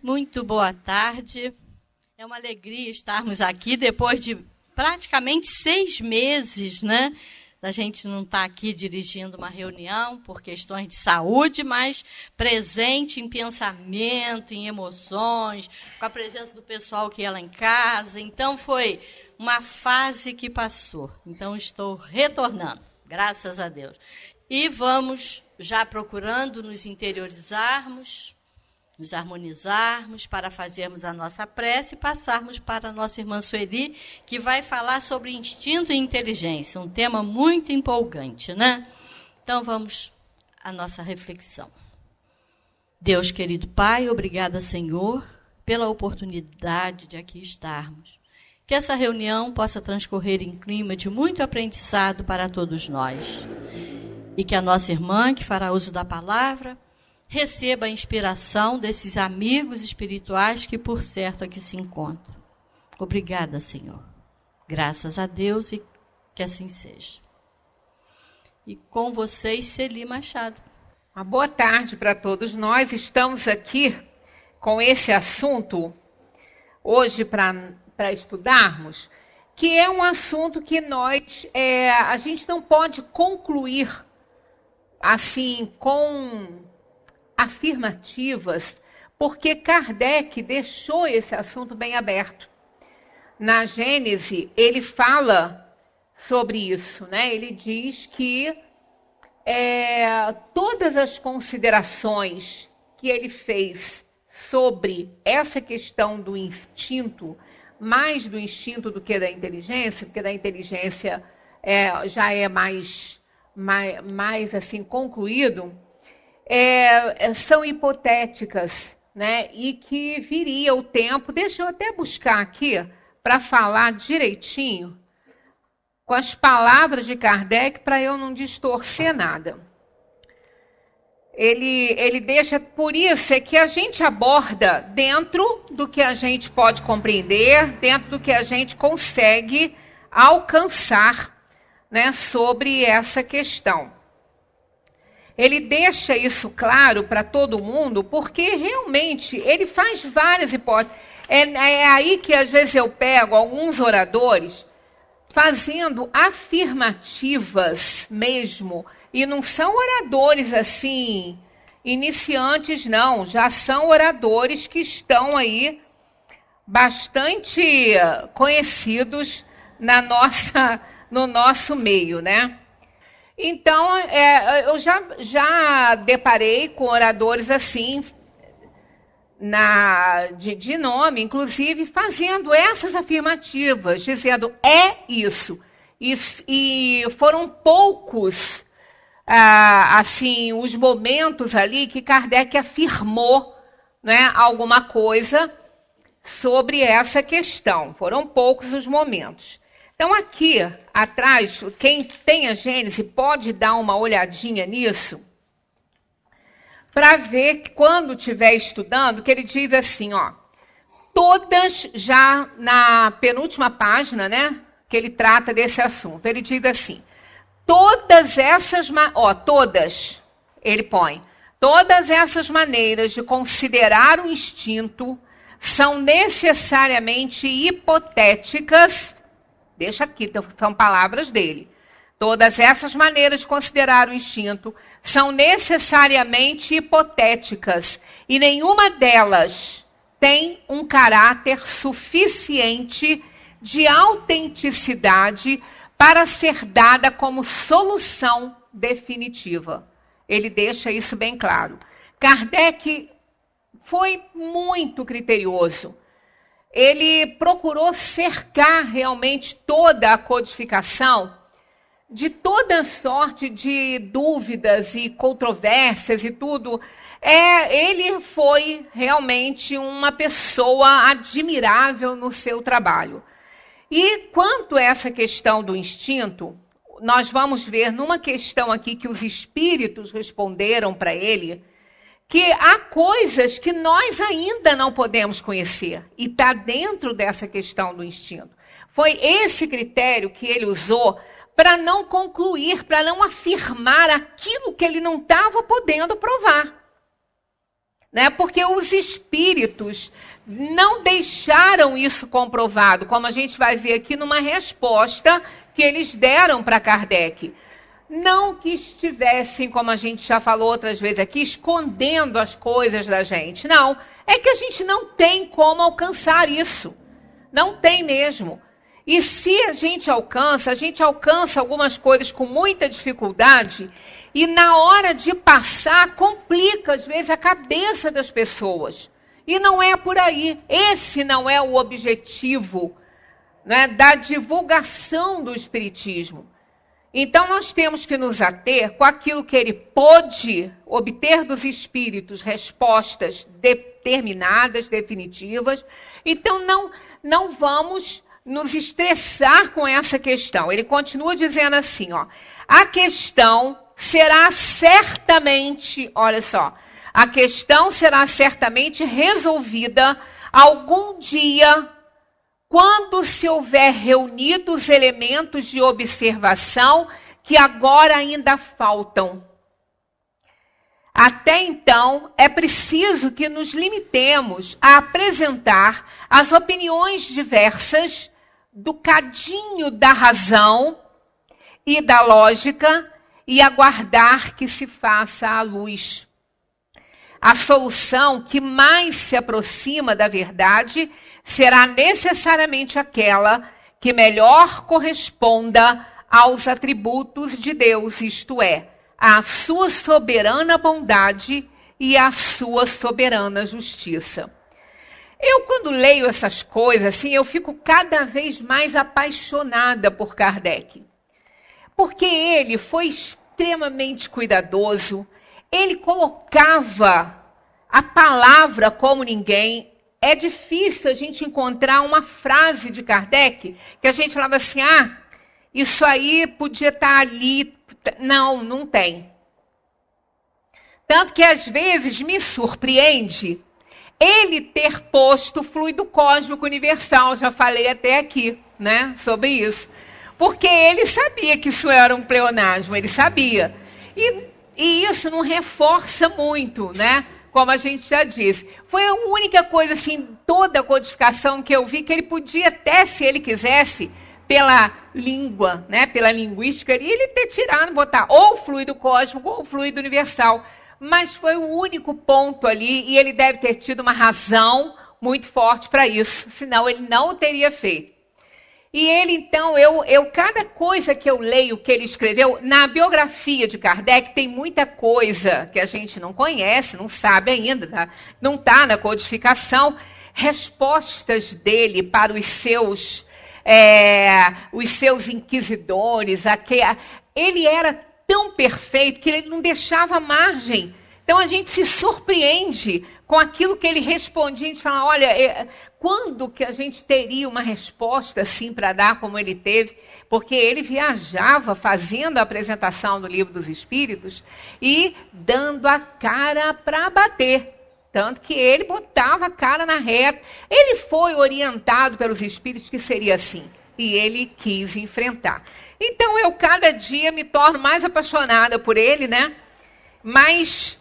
Muito boa tarde. É uma alegria estarmos aqui depois de praticamente 6 meses, né? Da gente não estar aqui dirigindo uma reunião por questões de saúde, mas presente em pensamento, em emoções, com a presença do pessoal que ia lá em casa. Então, foi uma fase que passou. Então, estou retornando, graças a Deus. E vamos já procurando nos interiorizarmos, nos harmonizarmos para fazermos a nossa prece e passarmos para a nossa irmã Sueli, que vai falar sobre instinto e inteligência, um tema muito empolgante, né? Então, vamos à nossa reflexão. Deus, querido Pai, obrigada, Senhor, pela oportunidade de aqui estarmos. Que essa reunião possa transcorrer em clima de muito aprendizado para todos nós. E que a nossa irmã, que fará uso da palavra, receba a inspiração desses amigos espirituais que, por certo, aqui se encontram. Obrigada, Senhor. Graças a Deus e que assim seja. E com vocês, Celi Machado. Uma boa tarde para todos nós. Estamos aqui com esse assunto hoje para estudarmos, que é um assunto que a gente não pode concluir assim com afirmativas, porque Kardec deixou esse assunto bem aberto. Na Gênese, ele fala sobre isso, né? Ele diz que todas as considerações que ele fez sobre essa questão do instinto, mais do instinto do que da inteligência, porque da inteligência já é mais assim concluído, são hipotéticas, né? E que viria o tempo, deixa eu até buscar aqui, para falar direitinho, com as palavras de Kardec, para eu não distorcer nada. Ele deixa, por isso é que a gente aborda dentro do que a gente pode compreender, dentro do que a gente consegue alcançar, né, sobre essa questão. Ele deixa isso claro para todo mundo, porque realmente ele faz várias hipóteses. É aí que às vezes eu pego alguns oradores fazendo afirmativas mesmo, e não são oradores assim, iniciantes não, já são oradores que estão aí bastante conhecidos no nosso meio, né? Então, eu já deparei com oradores assim, de nome, inclusive, fazendo essas afirmativas, dizendo, é isso. E foram poucos, assim, os momentos ali que Kardec afirmou, né, alguma coisa sobre essa questão. Foram poucos os momentos. Então, aqui atrás, quem tem a Gênese pode dar uma olhadinha nisso, para ver, quando estiver estudando, que ele diz assim, ó, todas, já na penúltima página, né, que ele trata desse assunto, ele diz assim, todas essas maneiras de considerar o instinto são necessariamente hipotéticas. Deixa aqui, são palavras dele. Todas essas maneiras de considerar o instinto são necessariamente hipotéticas e nenhuma delas tem um caráter suficiente de autenticidade para ser dada como solução definitiva. Ele deixa isso bem claro. Kardec foi muito criterioso. Ele procurou cercar realmente toda a codificação de toda sorte de dúvidas e controvérsias e tudo. Ele foi realmente uma pessoa admirável no seu trabalho. E quanto a essa questão do instinto, nós vamos ver numa questão aqui que os espíritos responderam para ele, que há coisas que nós ainda não podemos conhecer, e está dentro dessa questão do instinto. Foi esse critério que ele usou para não concluir, para não afirmar aquilo que ele não estava podendo provar. né? Porque os espíritos não deixaram isso comprovado, como a gente vai ver aqui numa resposta que eles deram para Kardec. Não que estivessem, como a gente já falou outras vezes aqui, escondendo as coisas da gente. Não, é que a gente não tem como alcançar isso. Não tem mesmo. E se a gente alcança algumas coisas com muita dificuldade, e na hora de passar, complica às vezes a cabeça das pessoas. E não é por aí. Esse não é o objetivo, né, da divulgação do Espiritismo. Então, nós temos que nos ater com aquilo que ele pôde obter dos espíritos, respostas determinadas, definitivas. Então, não vamos nos estressar com essa questão. Ele continua dizendo assim, ó, a questão será certamente, olha só, a questão será certamente resolvida algum dia, quando se houver reunido os elementos de observação que agora ainda faltam. Até então, é preciso que nos limitemos a apresentar as opiniões diversas do cadinho da razão e da lógica e aguardar que se faça a luz. A solução que mais se aproxima da verdade será necessariamente aquela que melhor corresponda aos atributos de Deus, isto é, à sua soberana bondade e à sua soberana justiça. Eu, quando leio essas coisas, assim, eu fico cada vez mais apaixonada por Kardec. Porque ele foi extremamente cuidadoso, ele colocava a palavra como ninguém. É difícil a gente encontrar uma frase de Kardec que a gente falava assim, isso aí podia estar ali. Não, não tem. Tanto que às vezes me surpreende ele ter posto o fluido cósmico universal. Já falei até aqui, né, sobre isso. Porque ele sabia que isso era um pleonasmo, ele sabia. E isso não reforça muito, né? Como a gente já disse. Foi a única coisa, assim, toda a codificação que eu vi, que ele podia até, se ele quisesse, pela língua, né, pela linguística, ele ter tirado, botar ou o fluido cósmico ou o fluido universal. Mas foi o único ponto ali, e ele deve ter tido uma razão muito forte para isso, senão ele não o teria feito. E ele, então, cada coisa que eu leio que ele escreveu, na biografia de Kardec, tem muita coisa que a gente não conhece, não sabe ainda, não está na codificação. Respostas dele para os seus inquisidores. Ele era tão perfeito que ele não deixava margem. Então, a gente se surpreende com aquilo que ele respondia. A gente fala, olha, quando que a gente teria uma resposta assim para dar como ele teve? Porque ele viajava fazendo a apresentação do Livro dos Espíritos e dando a cara para bater. Tanto que ele botava a cara na reta. Ele foi orientado pelos Espíritos que seria assim. E ele quis enfrentar. Então, eu cada dia me torno mais apaixonada por ele, né? Mas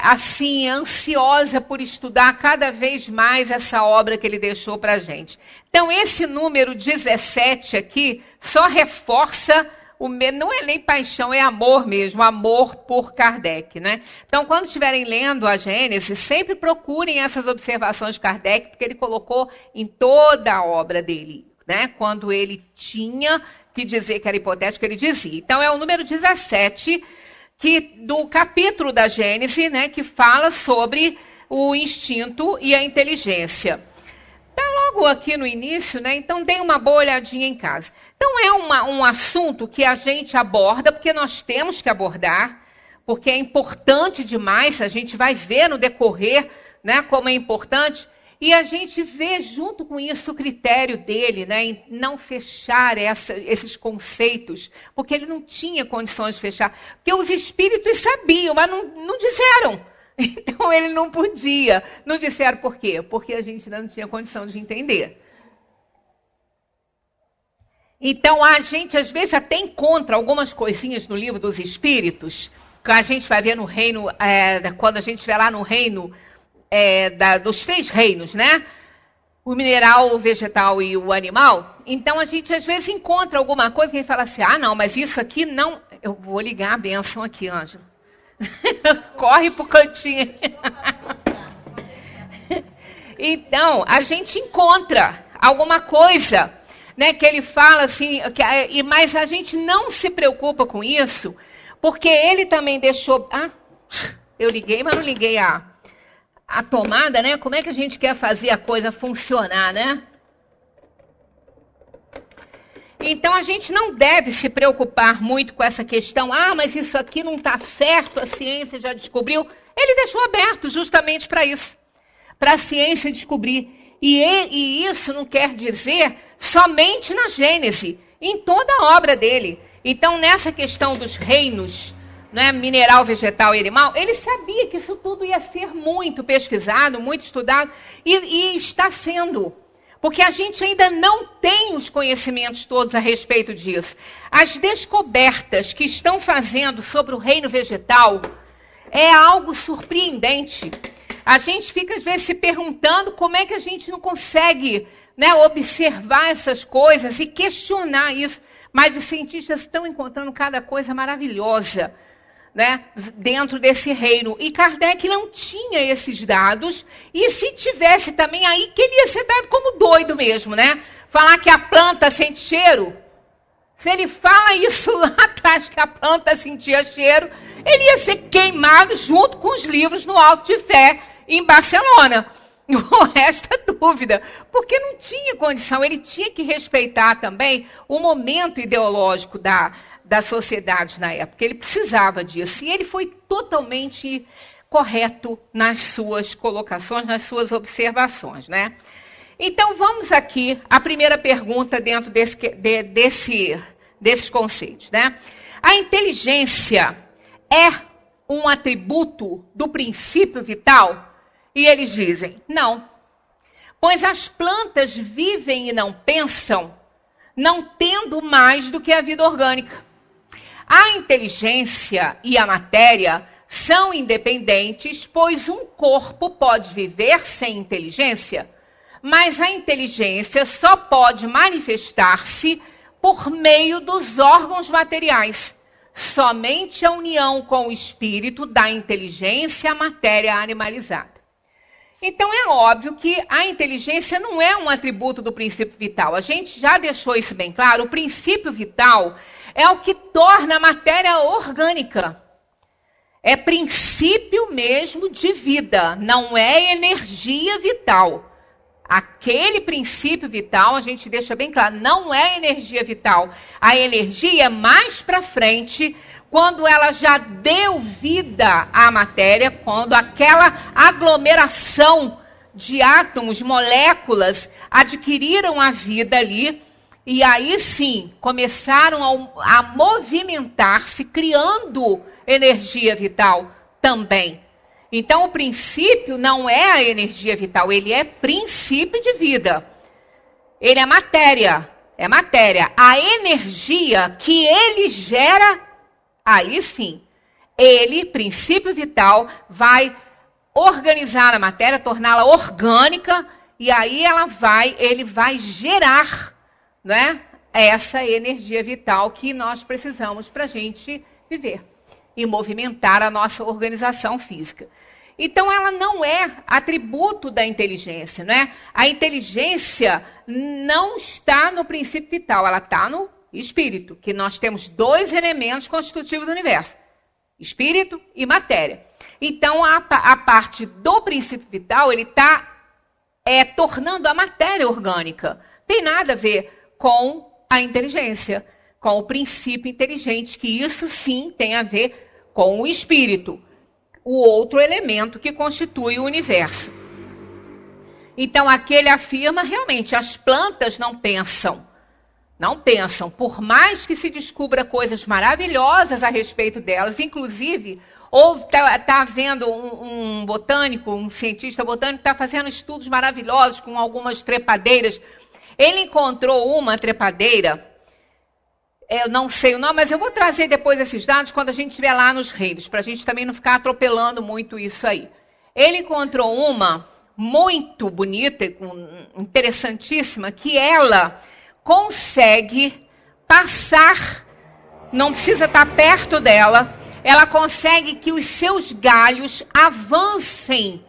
assim, ansiosa por estudar cada vez mais essa obra que ele deixou para a gente. Então, esse número 17 aqui só reforça não é nem paixão, é amor mesmo, amor por Kardec, né? Então, quando estiverem lendo a Gênesis, sempre procurem essas observações de Kardec, porque ele colocou em toda a obra dele, né? Quando ele tinha que dizer que era hipotético, ele dizia. Então, é o número 17, do capítulo da Gênesis, né, que fala sobre o instinto e a inteligência. Está logo aqui no início, né? Então, dê uma boa olhadinha em casa. Então, é um assunto que a gente aborda, porque nós temos que abordar, porque é importante demais, a gente vai ver no decorrer, né, como é importante, e a gente vê junto com isso o critério dele, né, em não fechar esses conceitos, porque ele não tinha condições de fechar, porque os espíritos sabiam, mas não disseram. Então, ele não podia. Não disseram por quê? Porque a gente não tinha condição de entender. Então, a gente, às vezes, até encontra algumas coisinhas no Livro dos Espíritos que a gente vai ver no reino, quando a gente estiver lá no reino dos 3 reinos, né? O mineral, o vegetal e o animal. Então, a gente às vezes encontra alguma coisa que a gente fala assim, não, mas isso aqui não... Eu vou ligar a bênção aqui, Ângela. Corre pro cantinho. Então, a gente encontra alguma coisa, né, que ele fala assim, mas a gente não se preocupa com isso, porque ele também deixou... eu liguei, mas não liguei a tomada, né? Como é que a gente quer fazer a coisa funcionar, né? Então, a gente não deve se preocupar muito com essa questão, mas isso aqui não está certo, a ciência já descobriu. Ele deixou aberto justamente para isso, para a ciência descobrir. E isso não quer dizer somente na Gênese, em toda a obra dele. Então, nessa questão dos reinos, né, mineral, vegetal e animal, ele sabia que isso tudo ia ser muito pesquisado, muito estudado, e está sendo. Porque a gente ainda não tem os conhecimentos todos a respeito disso. As descobertas que estão fazendo sobre o reino vegetal é algo surpreendente. A gente fica, às vezes, se perguntando como é que a gente não consegue, né, observar essas coisas e questionar isso. Mas os cientistas estão encontrando cada coisa maravilhosa, né, dentro desse reino. E Kardec não tinha esses dados, e se tivesse também, aí que ele ia ser dado como doido mesmo, né? Falar que a planta sente cheiro. Se ele fala isso lá atrás, que a planta sentia cheiro, ele ia ser queimado junto com os livros no Alto de Fé, em Barcelona. Não resta dúvida, porque não tinha condição, ele tinha que respeitar também o momento ideológico da sociedade na época. Ele precisava disso. E ele foi totalmente correto nas suas colocações, nas suas observações, né? Então, vamos aqui à primeira pergunta dentro desses conceitos, né? A inteligência é um atributo do princípio vital? E eles dizem, não. Pois as plantas vivem e não pensam, não tendo mais do que a vida orgânica. A inteligência e a matéria são independentes, pois um corpo pode viver sem inteligência, mas a inteligência só pode manifestar-se por meio dos órgãos materiais. Somente a união com o espírito dá inteligência à matéria animalizada. Então é óbvio que a inteligência não é um atributo do princípio vital. A gente já deixou isso bem claro. O princípio vital é o que torna a matéria orgânica. É princípio mesmo de vida, não é energia vital. Aquele princípio vital, a gente deixa bem claro, não é energia vital. A energia é mais para frente, quando ela já deu vida à matéria, quando aquela aglomeração de átomos, moléculas, adquiriram a vida ali, e aí sim, começaram a movimentar-se, criando energia vital também. Então, o princípio não é a energia vital, ele é princípio de vida. Ele é matéria, é matéria. A energia que ele gera, aí sim, ele, princípio vital, vai organizar a matéria, torná-la orgânica, e aí ele vai gerar, né, essa energia vital que nós precisamos para a gente viver e movimentar a nossa organização física. Então, ela não é atributo da inteligência, né? A inteligência não está no princípio vital, ela está no espírito, que nós temos 2 elementos constitutivos do universo, espírito e matéria. Então, a parte do princípio vital, ele está tornando a matéria orgânica. Tem nada a ver com a inteligência, com o princípio inteligente, que isso sim tem a ver com o espírito, o outro elemento que constitui o universo. Então, aqui ele afirma, realmente, as plantas não pensam. Não pensam. Por mais que se descubra coisas maravilhosas a respeito delas, inclusive, está havendo um botânico, um cientista botânico, está fazendo estudos maravilhosos com algumas trepadeiras. Ele encontrou uma trepadeira Eu não sei o nome, mas eu vou trazer depois esses dados quando a gente estiver lá nos reinos, para a gente também não ficar atropelando muito isso aí. Ele encontrou uma muito bonita, interessantíssima, que ela consegue passar, não precisa estar perto dela, ela consegue que os seus galhos avancem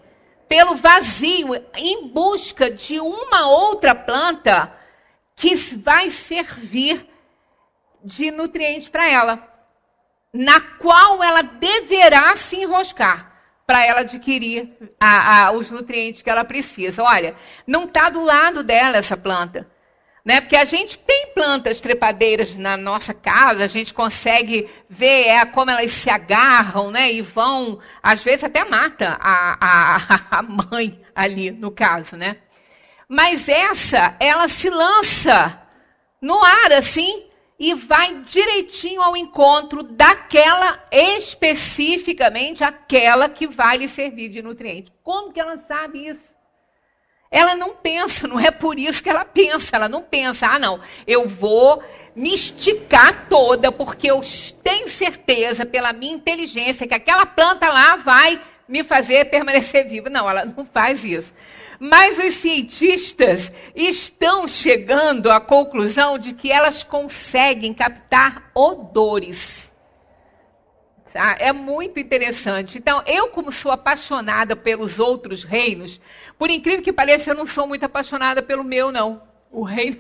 pelo vazio em busca de uma outra planta que vai servir de nutriente para ela, na qual ela deverá se enroscar para ela adquirir os nutrientes que ela precisa. Olha, não está do lado dela essa planta, né? Porque a gente tem plantas trepadeiras na nossa casa, a gente consegue ver como elas se agarram, né? E vão, às vezes até mata a mãe ali, no caso, né? Mas ela se lança no ar assim, e vai direitinho ao encontro daquela, especificamente aquela que vai lhe servir de nutriente. Como que ela sabe isso? Ela não pensa, não é por isso que ela pensa. Ela não pensa, não, eu vou me esticar toda, porque eu tenho certeza, pela minha inteligência, que aquela planta lá vai me fazer permanecer viva. Não, ela não faz isso. Mas os cientistas estão chegando à conclusão de que elas conseguem captar odores. Tá? É muito interessante. Então, eu, como sou apaixonada pelos outros reinos, por incrível que pareça, eu não sou muito apaixonada pelo meu, não. O reino...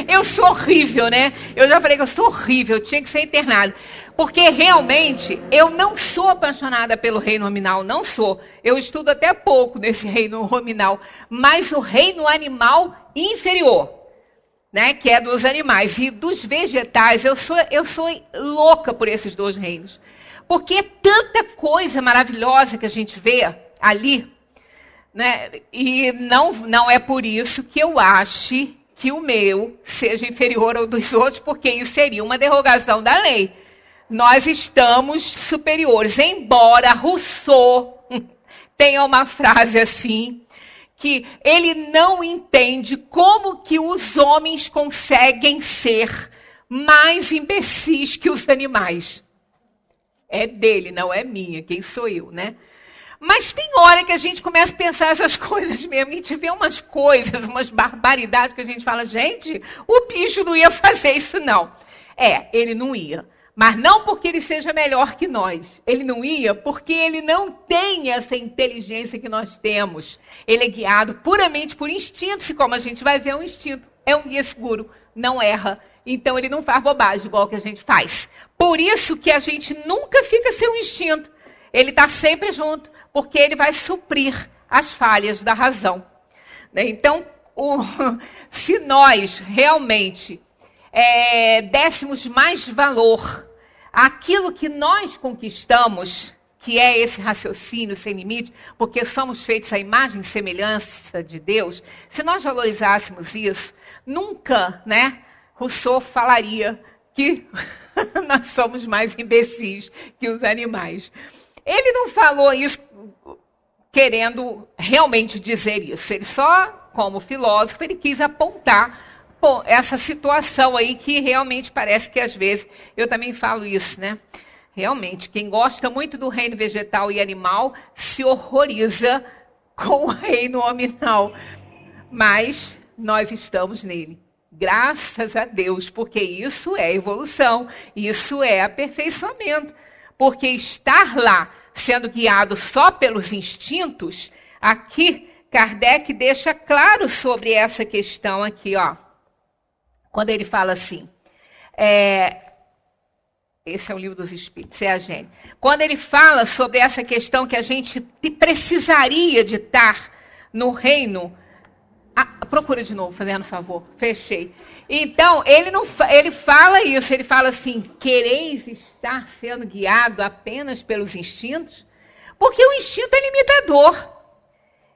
Eu sou horrível, né? Eu já falei que eu sou horrível, eu tinha que ser internado. Porque realmente eu não sou apaixonada pelo reino nominal, não sou. Eu estudo até pouco nesse reino nominal, mas o reino animal inferior, né? Que é dos animais e dos vegetais. Eu sou louca por esses dois reinos. Porque é tanta coisa maravilhosa que a gente vê ali, né? E não é por isso que eu ache que o meu seja inferior ao dos outros, porque isso seria uma derrogação da lei. Nós estamos superiores, embora Rousseau tenha uma frase assim, que ele não entende como que os homens conseguem ser mais imbecis que os animais. É dele, não é minha, quem sou eu, né? Mas tem hora que a gente começa a pensar essas coisas mesmo. A gente vê umas coisas, umas barbaridades que a gente fala, gente, o bicho não ia fazer isso não. Ele não ia. Mas não porque ele seja melhor que nós. Ele não ia porque ele não tem essa inteligência que nós temos. Ele é guiado puramente por instintos. E como a gente vai ver, é um instinto. É um guia seguro, não erra. Então ele não faz bobagem igual que a gente faz. Por isso que a gente nunca fica sem um instinto. Ele está sempre junto, porque ele vai suprir as falhas da razão. Então, se nós realmente dessemos mais valor àquilo que nós conquistamos, que é esse raciocínio sem limite, porque somos feitos à imagem e semelhança de Deus, se nós valorizássemos isso, nunca, né, Rousseau falaria que nós somos mais imbecis que os animais. Ele não falou isso querendo realmente dizer isso. Ele só, como filósofo, ele quis apontar essa situação aí que realmente parece que às vezes, eu também falo isso, né? Realmente, quem gosta muito do reino vegetal e animal se horroriza com o reino nominal. Mas nós estamos nele. Graças a Deus, porque isso é evolução, isso é aperfeiçoamento. Porque estar lá, sendo guiado só pelos instintos, aqui Kardec deixa claro sobre essa questão aqui, ó. Quando ele fala assim, esse é o livro dos Espíritos, é a Gênese. Quando ele fala sobre essa questão que a gente precisaria de estar no reino... procura de novo, fazendo favor. Fechei. Então, ele fala isso. Ele fala assim, quereis estar sendo guiado apenas pelos instintos? Porque o instinto é limitador.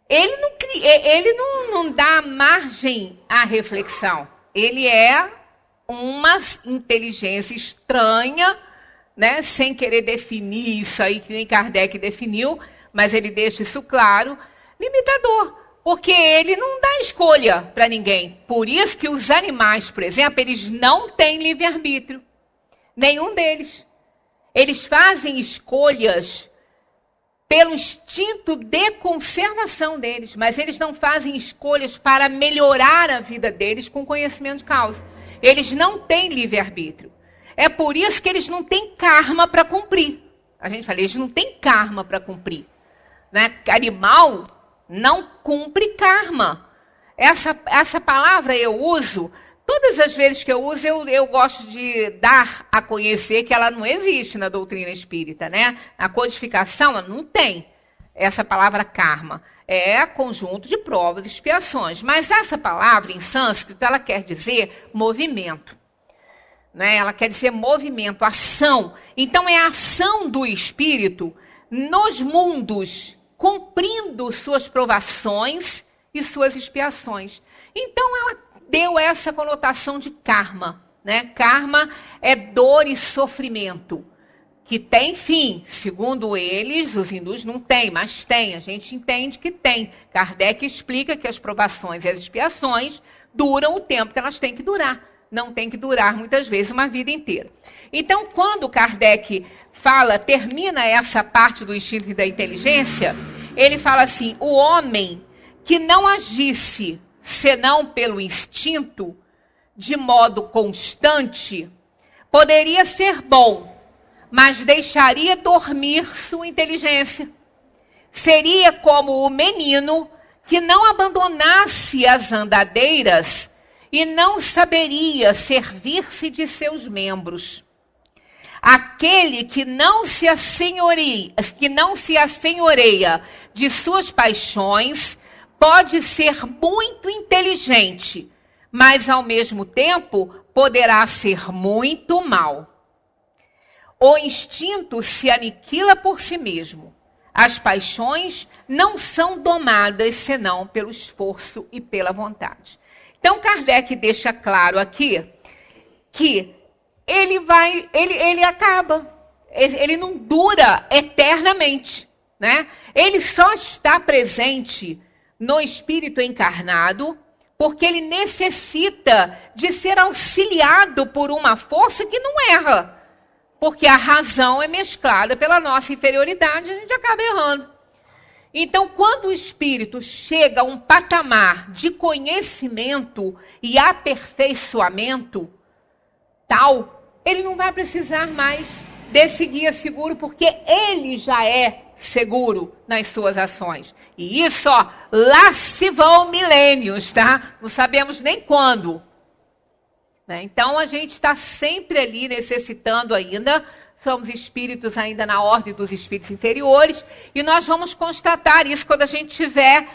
Ele não dá margem à reflexão. Ele é uma inteligência estranha, né? Sem querer definir isso aí, que nem Kardec definiu, mas ele deixa isso claro, limitador. Porque ele não dá escolha para ninguém. Por isso que os animais, por exemplo, eles não têm livre-arbítrio. Nenhum deles. Eles fazem escolhas pelo instinto de conservação deles, mas eles não fazem escolhas para melhorar a vida deles com conhecimento de causa. Eles não têm livre-arbítrio. É por isso que eles não têm karma para cumprir. A gente fala, eles não têm karma para cumprir. Né? Animal não cumpre karma. Essa palavra eu uso, todas as vezes que eu uso, eu gosto de dar a conhecer que ela não existe na doutrina espírita, né? A codificação ela não tem essa palavra karma. É conjunto de provas e expiações. Mas essa palavra, em sânscrito, ela quer dizer movimento. Né? Ela quer dizer movimento, ação. Então, é a ação do espírito nos mundos, cumprindo suas provações e suas expiações. Então, ela deu essa conotação de karma. Né? Karma é dor e sofrimento, que tem fim. Segundo eles, os hindus não têm, mas tem. A gente entende que tem. Kardec explica que as provações e as expiações duram o tempo que elas têm que durar. Não tem que durar, muitas vezes, uma vida inteira. Então, quando Kardec termina essa parte do instinto e da inteligência, ele fala assim, o homem que não agisse senão pelo instinto, de modo constante, poderia ser bom, mas deixaria dormir sua inteligência. Seria como o menino que não abandonasse as andadeiras e não saberia servir-se de seus membros. Aquele que não se assenhoreia de suas paixões pode ser muito inteligente, mas ao mesmo tempo poderá ser muito mau. O instinto se aniquila por si mesmo. As paixões não são domadas senão pelo esforço e pela vontade. Então, Kardec deixa claro aqui que ele acaba, ele não dura eternamente, né? Ele só está presente no espírito encarnado porque ele necessita de ser auxiliado por uma força que não erra. Porque a razão é mesclada pela nossa inferioridade, a gente acaba errando. Então, quando o espírito chega a um patamar de conhecimento e aperfeiçoamento tal, ele não vai precisar mais desse guia seguro, porque ele já é seguro nas suas ações. E isso, ó, lá se vão milênios, tá? Não sabemos nem quando. Então, a gente está sempre ali necessitando ainda, somos espíritos ainda na ordem dos espíritos inferiores, e nós vamos constatar isso quando a gente estiver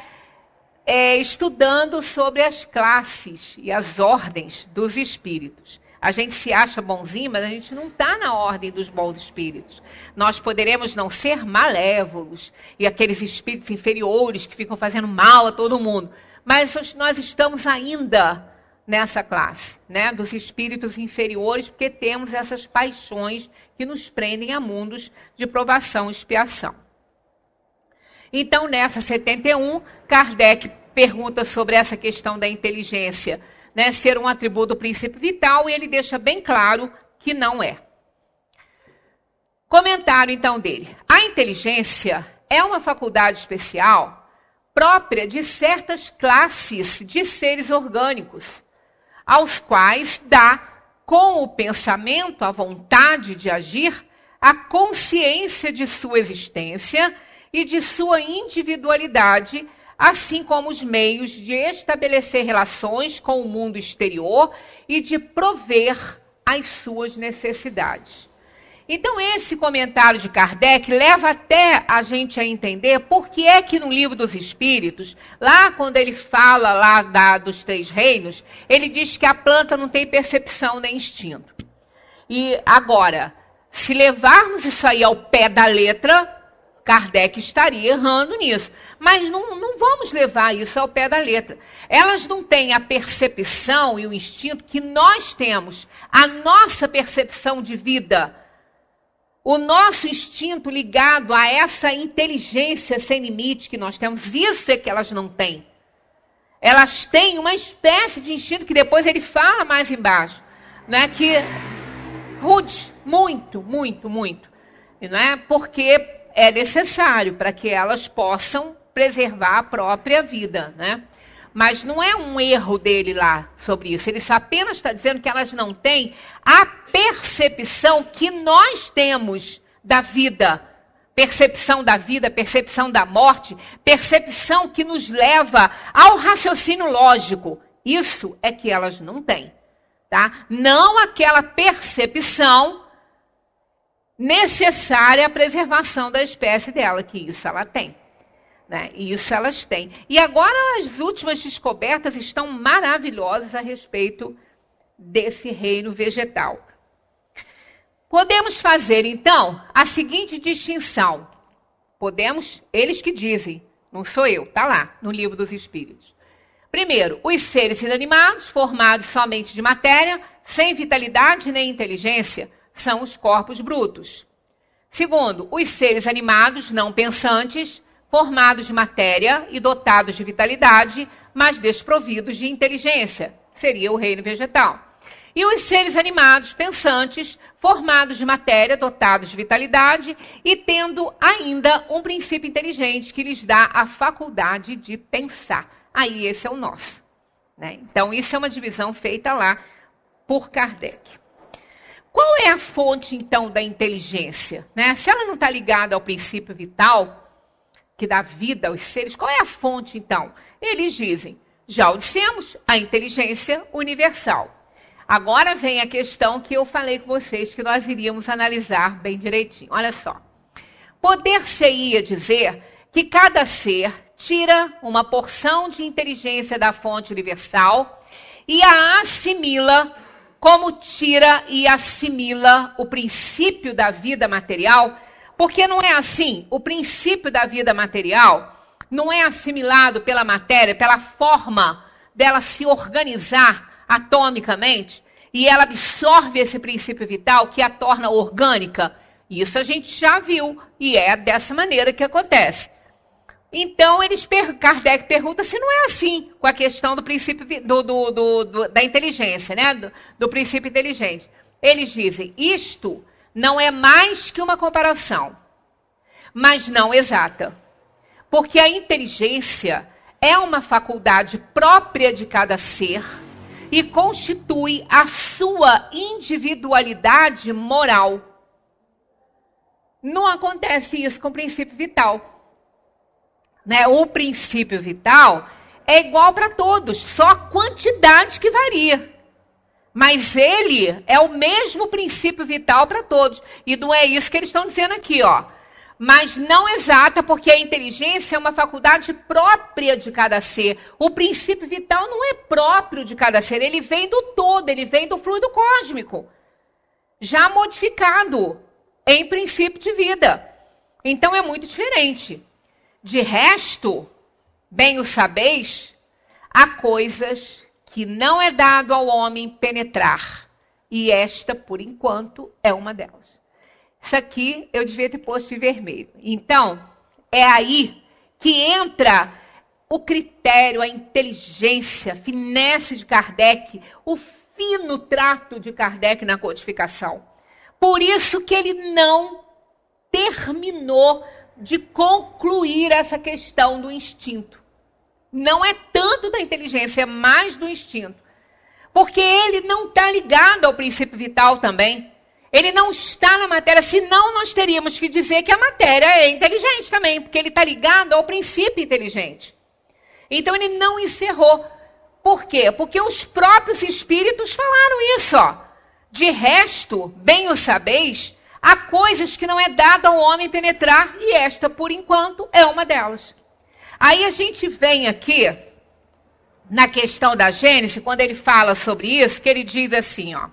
estudando sobre as classes e as ordens dos espíritos. A gente se acha bonzinho, mas a gente não está na ordem dos bons espíritos. Nós poderemos não ser malévolos, e aqueles espíritos inferiores que ficam fazendo mal a todo mundo, mas nós estamos ainda nessa classe, né, dos espíritos inferiores, porque temos essas paixões que nos prendem a mundos de provação e expiação. Então, nessa 71, Kardec pergunta sobre essa questão da inteligência, né, ser um atributo do princípio vital, e ele deixa bem claro que não é. Comentário, então, dele. A inteligência é uma faculdade especial própria de certas classes de seres orgânicos, aos quais dá, com o pensamento, a vontade de agir, a consciência de sua existência e de sua individualidade, assim como os meios de estabelecer relações com o mundo exterior e de prover as suas necessidades. Então, esse comentário de Kardec leva até a gente a entender por que é que no Livro dos Espíritos, lá quando ele fala lá dos 3 reinos, ele diz que a planta não tem percepção nem instinto. E agora, se levarmos isso aí ao pé da letra, Kardec estaria errando nisso. Mas não vamos levar isso ao pé da letra. Elas não têm a percepção e o instinto que nós temos, a nossa percepção de vida, o nosso instinto ligado a essa inteligência sem limite que nós temos, isso é que elas não têm. Elas têm uma espécie de instinto que depois ele fala mais embaixo, né? Que rude, muito, muito, muito, não é? Porque é necessário para que elas possam preservar a própria vida, né? Mas não é um erro dele lá sobre isso. Ele só apenas está dizendo que elas não têm a percepção que nós temos da vida. Percepção da vida, percepção da morte, percepção que nos leva ao raciocínio lógico. Isso é que elas não têm, tá? Não aquela percepção necessária à preservação da espécie dela, que isso ela tem. Né? Isso elas têm. E agora as últimas descobertas estão maravilhosas a respeito desse reino vegetal. Podemos fazer, então, a seguinte distinção. Podemos, eles que dizem, não sou eu, está lá no Livro dos Espíritos. Primeiro, os seres inanimados, formados somente de matéria, sem vitalidade nem inteligência, são os corpos brutos. Segundo, os seres animados não pensantes, formados de matéria e dotados de vitalidade, mas desprovidos de inteligência, seria o reino vegetal. E os seres animados, pensantes, formados de matéria, dotados de vitalidade e tendo ainda um princípio inteligente que lhes dá a faculdade de pensar. Aí esse é o nosso. Né? Então isso é uma divisão feita lá por Kardec. Qual é a fonte, então, da inteligência? Né? Se ela não está ligada ao princípio vital, que dá vida aos seres, qual é a fonte, então? Eles dizem, já o dissemos, a inteligência universal. Agora vem a questão que eu falei com vocês, que nós iríamos analisar bem direitinho. Olha só. Poder-se-ia dizer que cada ser tira uma porção de inteligência da fonte universal e a assimila como tira e assimila o princípio da vida material, porque não é assim. O princípio da vida material não é assimilado pela matéria, pela forma dela se organizar atomicamente, e ela absorve esse princípio vital que a torna orgânica. Isso a gente já viu, e é dessa maneira que acontece. Então, Kardec pergunta se não é assim com a questão do princípio da inteligência, né? do princípio inteligente. Eles dizem, isto não é mais que uma comparação, mas não exata. Porque a inteligência é uma faculdade própria de cada ser e constitui a sua individualidade moral. Não acontece isso com o princípio vital. Né? O princípio vital é igual para todos, só a quantidade que varia. Mas ele é o mesmo princípio vital para todos. E não é isso que eles estão dizendo aqui, ó. Mas não exata, porque a inteligência é uma faculdade própria de cada ser. O princípio vital não é próprio de cada ser, ele vem do todo, ele vem do fluido cósmico, já modificado em princípio de vida. Então é muito diferente. De resto, bem o sabeis, há coisas que não é dado ao homem penetrar. E esta, por enquanto, é uma delas. Isso aqui eu devia ter posto em vermelho. Então, é aí que entra o critério, a inteligência, a finesse de Kardec, o fino trato de Kardec na codificação. Por isso que ele não terminou de concluir essa questão do instinto. Não é tanto da inteligência, é mais do instinto. Porque ele não está ligado ao princípio vital também. Ele não está na matéria, senão nós teríamos que dizer que a matéria é inteligente também, porque ele está ligado ao princípio inteligente. Então ele não encerrou. Por quê? Porque os próprios espíritos falaram isso, ó. De resto, bem o sabeis, há coisas que não é dado ao homem penetrar, e esta, por enquanto, é uma delas. Aí a gente vem aqui, na questão da Gênese, quando ele fala sobre isso, que ele diz assim, ó.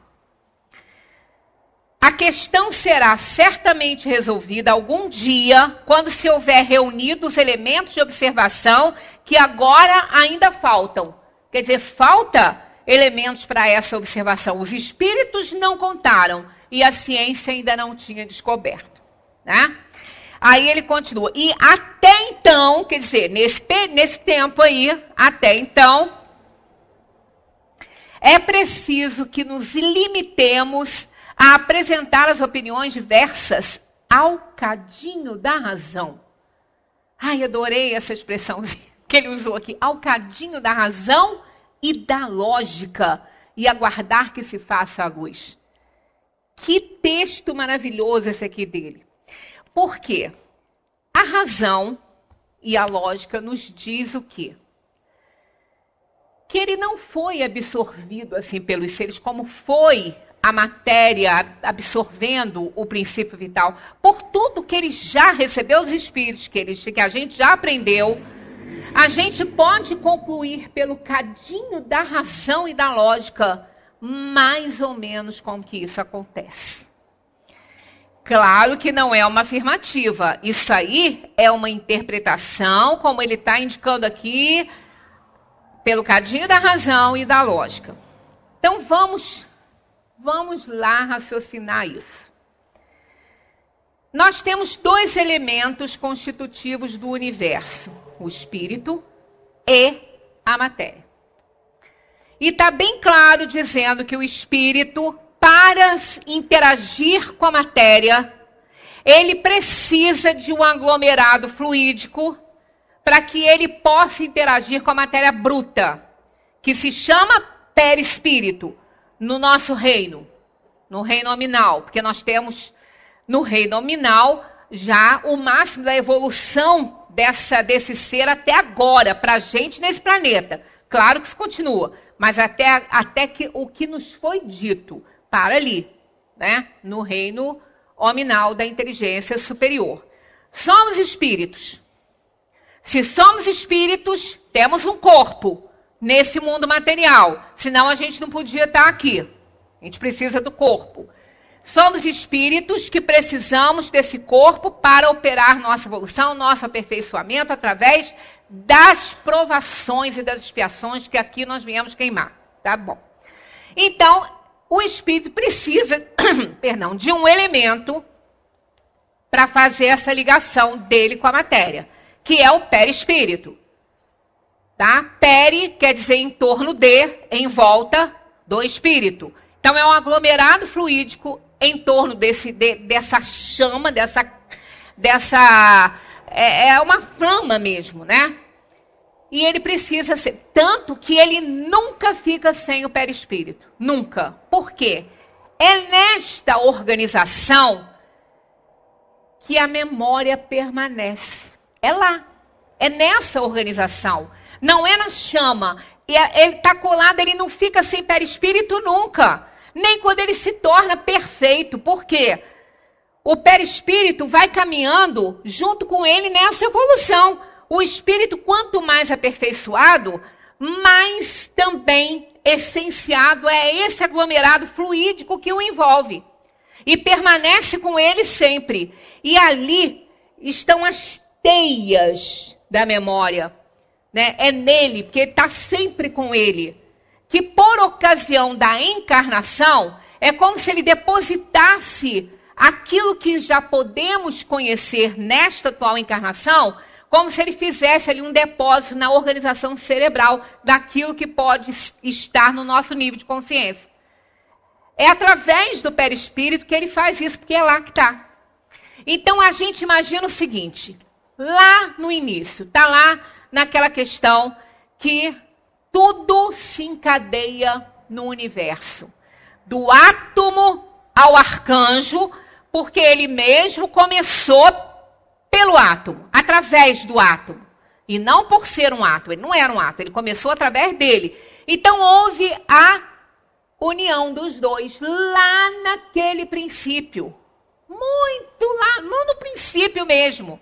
A questão será certamente resolvida algum dia, quando se houver reunido os elementos de observação que agora ainda faltam. Quer dizer, falta elementos para essa observação. Os espíritos não contaram e a ciência ainda não tinha descoberto. Né? Aí ele continua. E até então, quer dizer, nesse tempo aí, até então, é preciso que nos limitemos a apresentar as opiniões diversas ao cadinho da razão. Ai, adorei essa expressão que ele usou aqui. Ao cadinho da razão e da lógica. E aguardar que se faça a luz. Que texto maravilhoso esse aqui dele. Por quê? A razão e a lógica nos diz o quê? Que ele não foi absorvido assim pelos seres, como foi a matéria absorvendo o princípio vital. Por tudo que ele já recebeu dos espíritos, que a gente já aprendeu, a gente pode concluir pelo cadinho da razão e da lógica, mais ou menos como que isso acontece. Claro que não é uma afirmativa. Isso aí é uma interpretação, como ele está indicando aqui, pelo cadinho da razão e da lógica. Então vamos lá raciocinar isso. Nós temos 2 elementos constitutivos do universo: o espírito e a matéria. E está bem claro dizendo que o espírito, para interagir com a matéria, ele precisa de um aglomerado fluídico para que ele possa interagir com a matéria bruta, que se chama perispírito, no nosso reino, no reino nominal, porque nós temos no reino nominal já o máximo da evolução desse ser até agora, para a gente nesse planeta. Claro que isso continua, mas até que o que nos foi dito para ali, né? No reino nominal da inteligência superior. Somos espíritos. Se somos espíritos, temos um corpo nesse mundo material. Senão a gente não podia estar aqui. A gente precisa do corpo. Somos espíritos que precisamos desse corpo para operar nossa evolução, nosso aperfeiçoamento através das provações e das expiações que aqui nós viemos queimar. Tá bom. Então, o espírito precisa, de um elemento para fazer essa ligação dele com a matéria, que é o perispírito. Tá? Peri quer dizer em torno de, em volta do espírito. Então é um aglomerado fluídico em torno dessa chama, é uma flama mesmo, né? E ele precisa ser, tanto que ele nunca fica sem o perispírito. Nunca. Por quê? É nesta organização que a memória permanece. É lá. É nessa organização. Não é na chama. Ele está colado, ele não fica sem perispírito nunca. Nem quando ele se torna perfeito. Por quê? O perispírito vai caminhando junto com ele nessa evolução. O espírito, quanto mais aperfeiçoado, mais também essenciado é esse aglomerado fluídico que o envolve. E permanece com ele sempre. E ali estão as teias da memória. Né? É nele, porque está sempre com ele. Que por ocasião da encarnação, é como se ele depositasse aquilo que já podemos conhecer nesta atual encarnação, como se ele fizesse ali um depósito na organização cerebral daquilo que pode estar no nosso nível de consciência. É através do perispírito que ele faz isso, porque é lá que está. Então a gente imagina o seguinte, lá no início, está lá naquela questão que tudo se encadeia no universo. Do átomo ao arcanjo, porque ele mesmo começou pelo átomo, através do átomo. E não por ser um átomo, ele não era um átomo, ele começou através dele. Então houve a união dos dois lá naquele princípio. Muito lá, no princípio mesmo.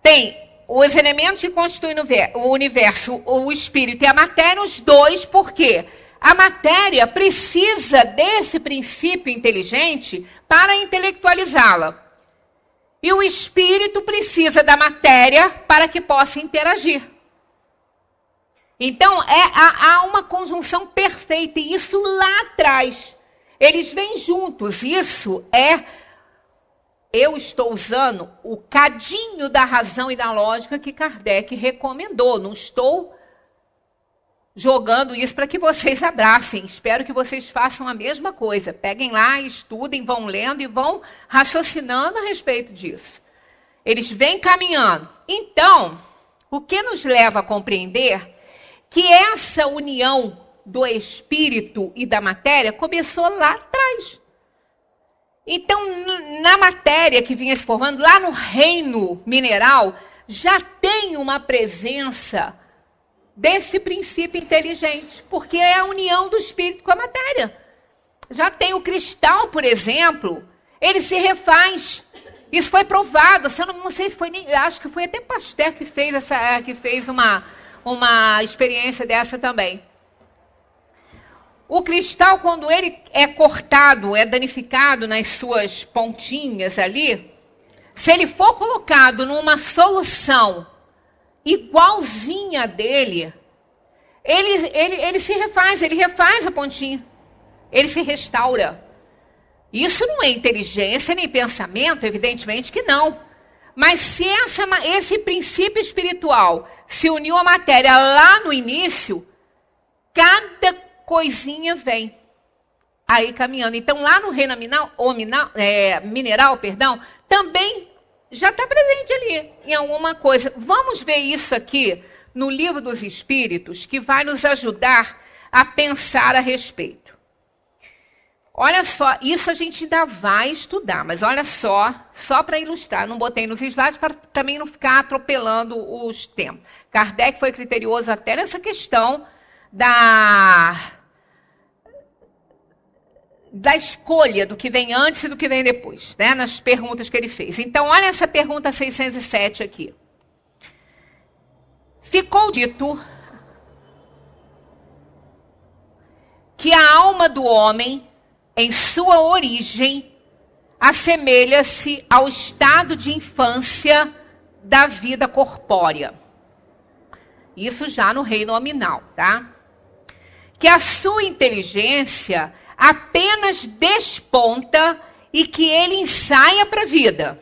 Tem os elementos que constituem o universo, o espírito e a matéria, os dois, por quê? A matéria precisa desse princípio inteligente para intelectualizá-la. E o espírito precisa da matéria para que possa interagir. Então, há uma conjunção perfeita, e isso lá atrás. Eles vêm juntos, isso é eu estou usando o cadinho da razão e da lógica que Kardec recomendou. Não estou jogando isso para que vocês abracem. Espero que vocês façam a mesma coisa. Peguem lá, estudem, vão lendo e vão raciocinando a respeito disso. Eles vêm caminhando. Então, o que nos leva a compreender que essa união do espírito e da matéria começou lá atrás. Então, na matéria que vinha se formando, lá no reino mineral, já tem uma presença desse princípio inteligente, porque é a união do espírito com a matéria. Já tem o cristal, por exemplo, ele se refaz. Isso foi provado, não sei se foi nem, acho que foi até Pasteur que fez uma experiência dessa também. O cristal, quando ele é cortado, é danificado nas suas pontinhas ali, se ele for colocado numa solução igualzinha dele, ele se refaz, ele refaz a pontinha, ele se restaura. Isso não é inteligência nem pensamento, evidentemente que não. Mas se esse princípio espiritual se uniu à matéria lá no início, cada coisinha vem aí caminhando. Então, lá no reino mineral, também já está presente ali em alguma coisa. Vamos ver isso aqui no Livro dos Espíritos, que vai nos ajudar a pensar a respeito. Olha só, isso a gente ainda vai estudar, mas olha só para ilustrar, não botei nos slides para também não ficar atropelando os tempos. Kardec foi criterioso até nessa questão da escolha do que vem antes e do que vem depois, né, nas perguntas que ele fez. Então, olha essa pergunta 607 aqui. Ficou dito que a alma do homem, em sua origem, assemelha-se ao estado de infância da vida corpórea. Isso já no reino nominal, tá? Que a sua inteligência apenas desponta e que ele ensaia para a vida.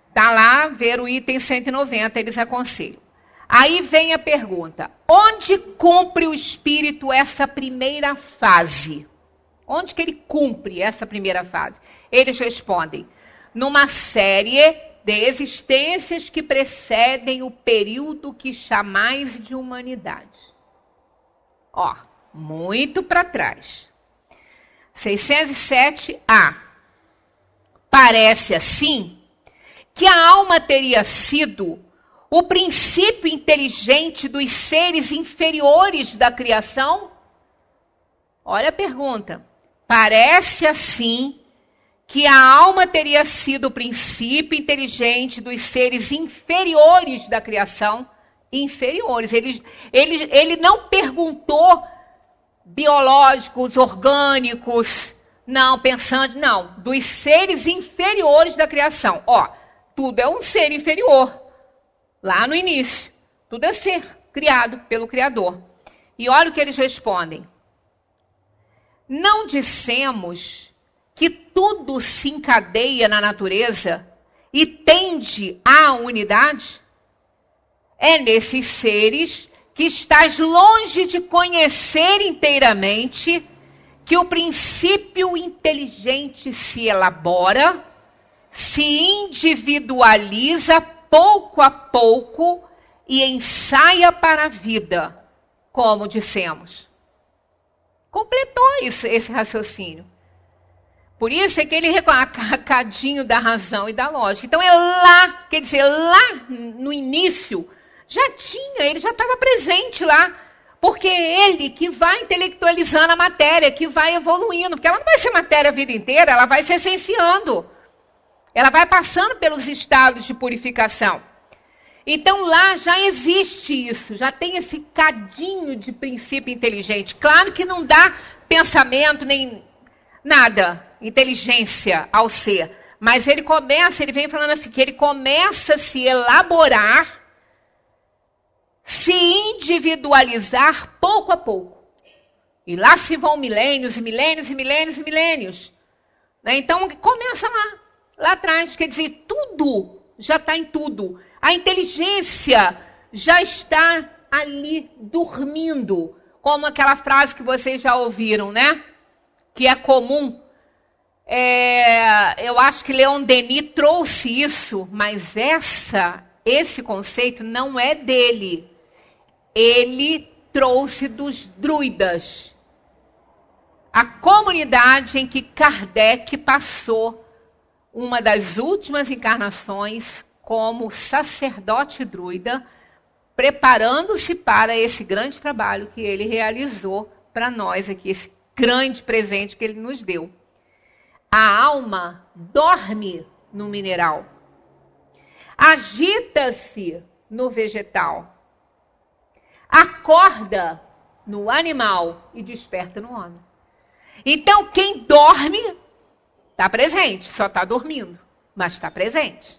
Está lá, ver o item 190, eles aconselham. Aí vem a pergunta, onde cumpre o espírito essa primeira fase? Onde que ele cumpre essa primeira fase? Eles respondem, numa série de existências que precedem o período que chamais de humanidade. Ó, muito para trás. 607A. Parece assim que a alma teria sido o princípio inteligente dos seres inferiores da criação? Olha a pergunta. Parece assim que a alma teria sido o princípio inteligente dos seres inferiores da criação? Inferiores. Ele não perguntou biológicos, orgânicos, não, pensando, não, dos seres inferiores da criação. Ó, tudo é um ser inferior, lá no início. Tudo é ser criado pelo Criador. E olha o que eles respondem. Não dissemos que tudo se encadeia na natureza e tende à unidade? É nesses seres que estás longe de conhecer inteiramente que o princípio inteligente se elabora, se individualiza pouco a pouco e ensaia para a vida, como dissemos. Completou esse raciocínio. Por isso é que ele reconhece cadinho da razão e da lógica. Então é lá, quer dizer, lá no início, ele já estava presente lá. Porque é ele que vai intelectualizando a matéria, que vai evoluindo. Porque ela não vai ser matéria a vida inteira, ela vai se essenciando. Ela vai passando pelos estados de purificação. Então lá já existe isso, já tem esse cadinho de princípio inteligente. Claro que não dá pensamento nem nada, inteligência ao ser. Mas ele vem falando assim, que ele começa a se elaborar, se individualizar pouco a pouco. E lá se vão milênios e milênios e milênios e milênios. Então começa lá. lá atrás. Quer dizer, tudo já está em tudo. A inteligência já está ali dormindo. Como aquela frase que vocês já ouviram, né? Que é comum. Eu acho que Leon Denis trouxe isso, mas esse conceito não é dele. Ele trouxe dos druidas. A comunidade em que Kardec passou uma das últimas encarnações como sacerdote druida, preparando-se para esse grande trabalho que ele realizou para nós aqui, esse grande presente que ele nos deu. A alma dorme no mineral, agita-se no vegetal, acorda no animal e desperta no homem. Então, quem dorme está presente, só está dormindo, mas está presente.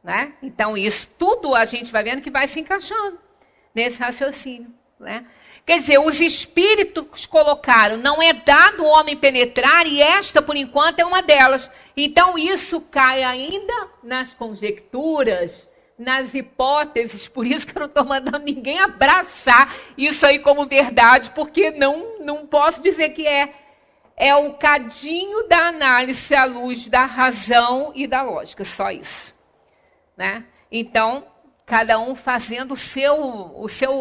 Né? Então, isso tudo a gente vai vendo que vai se encaixando nesse raciocínio. Né? Quer dizer, os espíritos colocaram, não é dado o homem penetrar, e esta, por enquanto, é uma delas. Então, isso cai ainda nas conjecturas, nas hipóteses, por isso que eu não estou mandando ninguém abraçar isso aí como verdade, porque não posso dizer que é o cadinho da análise à luz da razão e da lógica, só isso. Né? Então, cada um fazendo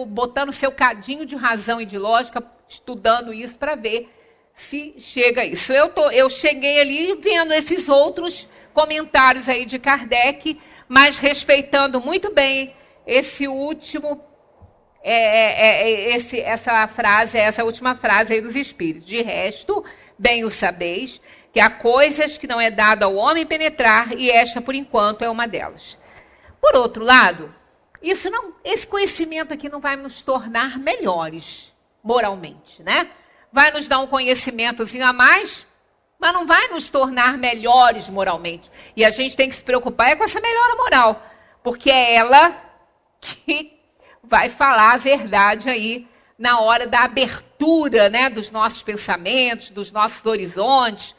botando o seu cadinho de razão e de lógica, estudando isso para ver se chega a isso. Eu cheguei ali vendo esses outros comentários aí de Kardec, mas respeitando muito bem esse último, essa última frase aí dos Espíritos. De resto, bem o sabeis, que há coisas que não é dado ao homem penetrar, e esta, por enquanto, é uma delas. Por outro lado, esse conhecimento aqui não vai nos tornar melhores moralmente, né? Vai nos dar um conhecimentozinho a mais, mas não vai nos tornar melhores moralmente. E a gente tem que se preocupar com essa melhora moral, porque é ela que vai falar a verdade aí na hora da abertura, né, dos nossos pensamentos, dos nossos horizontes,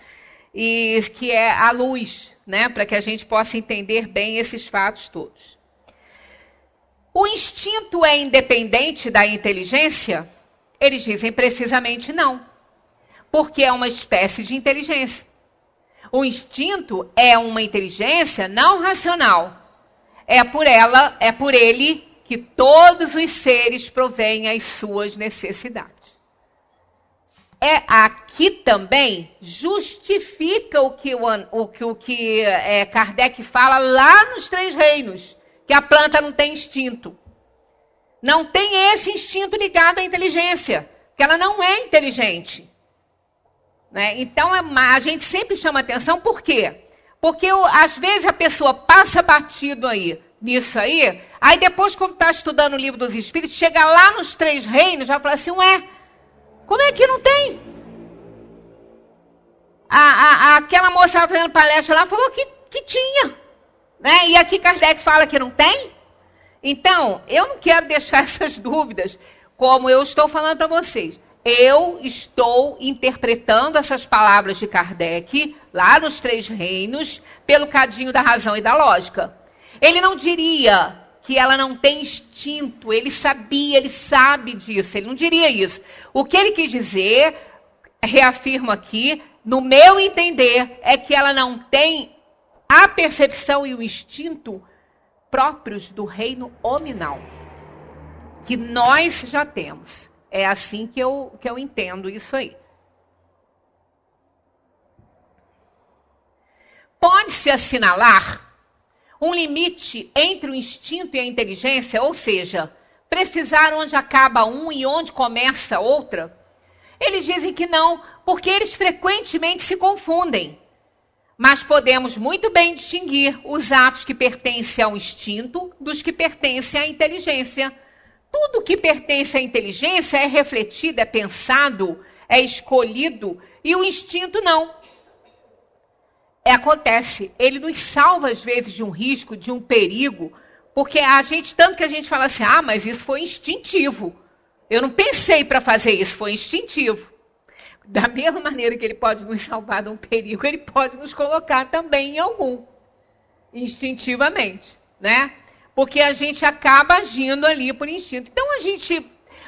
e que é a luz, né, para que a gente possa entender bem esses fatos todos. O instinto é independente da inteligência? Eles dizem precisamente não, porque é uma espécie de inteligência. O instinto é uma inteligência não racional. É por ele que todos os seres provêm as suas necessidades. Aqui também justifica o que Kardec fala lá nos Três Reinos, que a planta não tem instinto. Não tem esse instinto ligado à inteligência, que ela não é inteligente. Né? Então, a gente sempre chama atenção, por quê? Porque, às vezes, a pessoa passa batido nisso aí, aí depois, quando está estudando o Livro dos Espíritos, chega lá nos Três Reinos, vai falar assim, como é que não tem? Aquela moça fazendo palestra lá falou que tinha. Né? E aqui Kardec fala que não tem? Então, eu não quero deixar essas dúvidas, como eu estou falando para vocês. Eu estou interpretando essas palavras de Kardec, lá nos Três Reinos, pelo cadinho da razão e da lógica. Ele não diria que ela não tem instinto, ele sabe disso, ele não diria isso. O que ele quis dizer, reafirmo aqui, no meu entender, é que ela não tem a percepção e o instinto próprios do reino hominal, que nós já temos. É assim que eu entendo isso aí. Pode-se assinalar um limite entre o instinto e a inteligência, ou seja, precisar onde acaba um e onde começa outra? Eles dizem que não, porque eles frequentemente se confundem. Mas podemos muito bem distinguir os atos que pertencem ao instinto dos que pertencem à inteligência. Tudo que pertence à inteligência é refletido, é pensado, é escolhido, e o instinto não. Acontece, ele nos salva às vezes de um risco, de um perigo, porque tanto que a gente fala assim, mas isso foi instintivo. Eu não pensei para fazer isso, foi instintivo. Da mesma maneira que ele pode nos salvar de um perigo, ele pode nos colocar também em algum. instintivamente, né? Porque a gente acaba agindo ali por instinto. Então,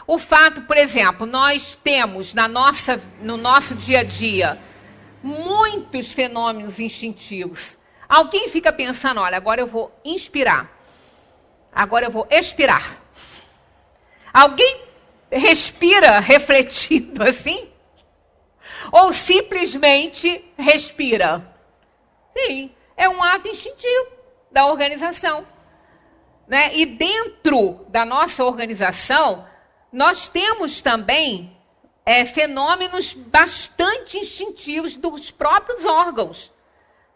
o fato, por exemplo, nós temos no nosso dia a dia muitos fenômenos instintivos. Alguém fica pensando, olha, agora eu vou inspirar, agora eu vou expirar. Alguém respira refletindo assim? Ou simplesmente respira? Sim, é um ato instintivo da organização. Né? E dentro da nossa organização, nós temos também fenômenos bastante instintivos dos próprios órgãos.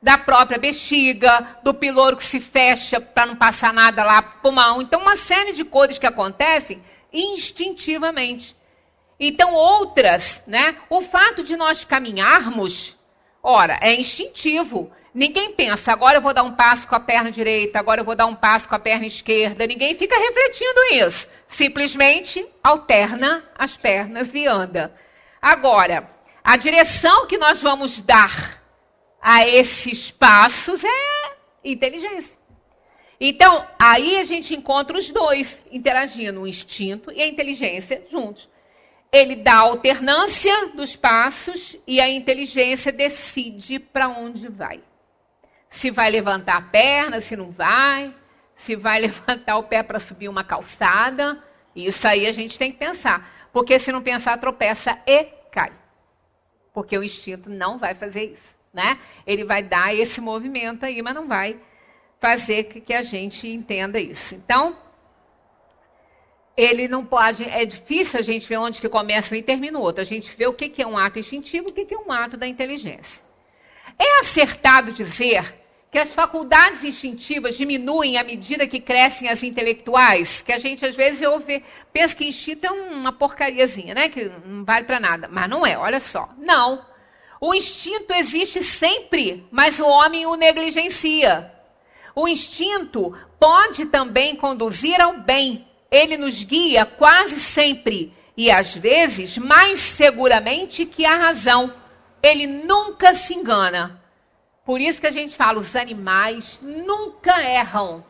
Da própria bexiga, do piloro que se fecha para não passar nada lá para o pulmão. Então, uma série de coisas que acontecem instintivamente. Então, outras, né? O fato de nós caminharmos, ora, é instintivo. Ninguém pensa, agora eu vou dar um passo com a perna direita, agora eu vou dar um passo com a perna esquerda. Ninguém fica refletindo isso. Simplesmente alterna as pernas e anda. Agora, a direção que nós vamos dar a esses passos é inteligência. Então, aí a gente encontra os dois interagindo, o instinto e a inteligência juntos. Ele dá a alternância dos passos e a inteligência decide para onde vai. Se vai levantar a perna, se não vai, se vai levantar o pé para subir uma calçada. Isso aí a gente tem que pensar. Porque se não pensar, tropeça e cai. Porque o instinto não vai fazer isso. Né? Ele vai dar esse movimento aí, mas não vai fazer que a gente entenda isso. Então, ele não pode, é difícil a gente ver onde que começa um e termina o outro. A gente vê o que é um ato instintivo, o que é um ato da inteligência. É acertado dizer que as faculdades instintivas diminuem à medida que crescem as intelectuais, que a gente às vezes pensa que instinto é uma porcariazinha, né? Que não vale para nada. Mas não é, olha só. Não. O instinto existe sempre, mas o homem o negligencia. O instinto pode também conduzir ao bem. Ele nos guia quase sempre, e às vezes mais seguramente que a razão. Ele nunca se engana. Por isso que a gente fala, os animais nunca erram.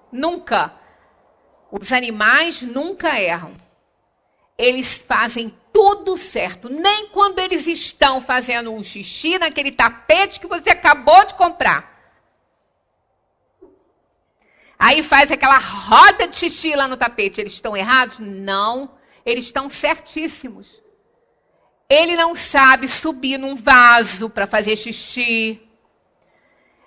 Nunca. Os animais nunca erram. Eles fazem tudo certo. Nem quando eles estão fazendo um xixi naquele tapete que você acabou de comprar. Aí faz aquela roda de xixi lá no tapete. Eles estão errados? Não. Eles estão certíssimos. Ele não sabe subir num vaso para fazer xixi.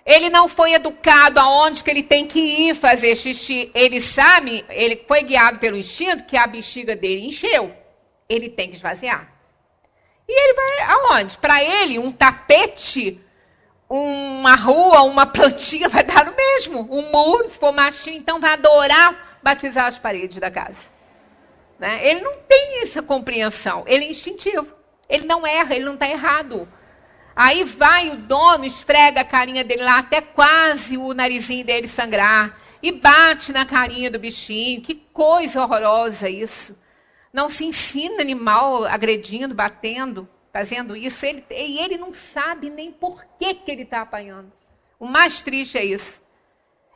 Ele não foi educado aonde que ele tem que ir fazer xixi. Ele sabe, ele foi guiado pelo instinto que a bexiga dele encheu. Ele tem que esvaziar. E ele vai aonde? Para ele, um tapete, uma rua, uma plantinha vai dar no mesmo. Um muro, se for machinho, então vai adorar batizar as paredes da casa. Né? Ele não tem essa compreensão. Ele é instintivo. Ele não erra, ele não está errado. Aí vai o dono, esfrega a carinha dele lá, até quase o narizinho dele sangrar. E bate na carinha do bichinho. Que coisa horrorosa isso. Não se ensina animal agredindo, batendo, fazendo isso. E ele não sabe nem por que ele está apanhando. O mais triste é isso.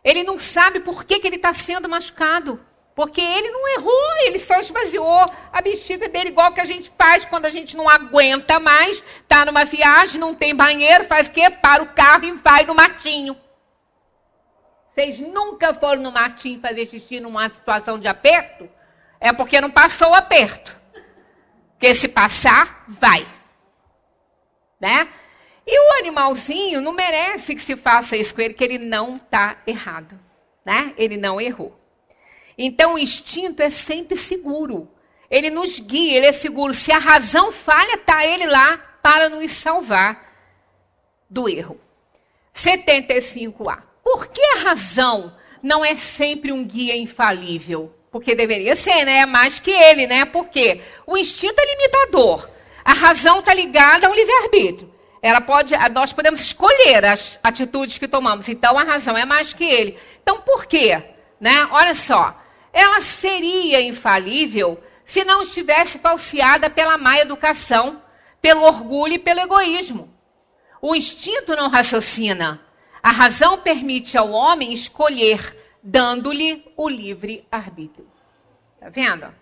Ele não sabe por que ele está sendo machucado. Porque ele não errou, ele só esvaziou a bexiga dele, igual que a gente faz quando a gente não aguenta mais, está numa viagem, não tem banheiro, faz o quê? Para o carro e vai no matinho. Vocês nunca foram no matinho fazer xixi numa situação de aperto? É porque não passou o aperto. Porque se passar, vai. Né? E o animalzinho não merece que se faça isso com ele, que ele não está errado. Né? Ele não errou. Então, o instinto é sempre seguro. Ele nos guia, ele é seguro. Se a razão falha, está ele lá para nos salvar do erro. 75A. Por que a razão não é sempre um guia infalível? Porque deveria ser, né? Mais que ele, né? Porque o instinto é limitador. A razão está ligada ao livre-arbítrio. Nós podemos escolher as atitudes que tomamos. Então, a razão é mais que ele. Então, por quê? Né? Olha só. Ela seria infalível se não estivesse falseada pela má educação, pelo orgulho e pelo egoísmo. O instinto não raciocina. A razão permite ao homem escolher, dando-lhe o livre arbítrio. Tá vendo?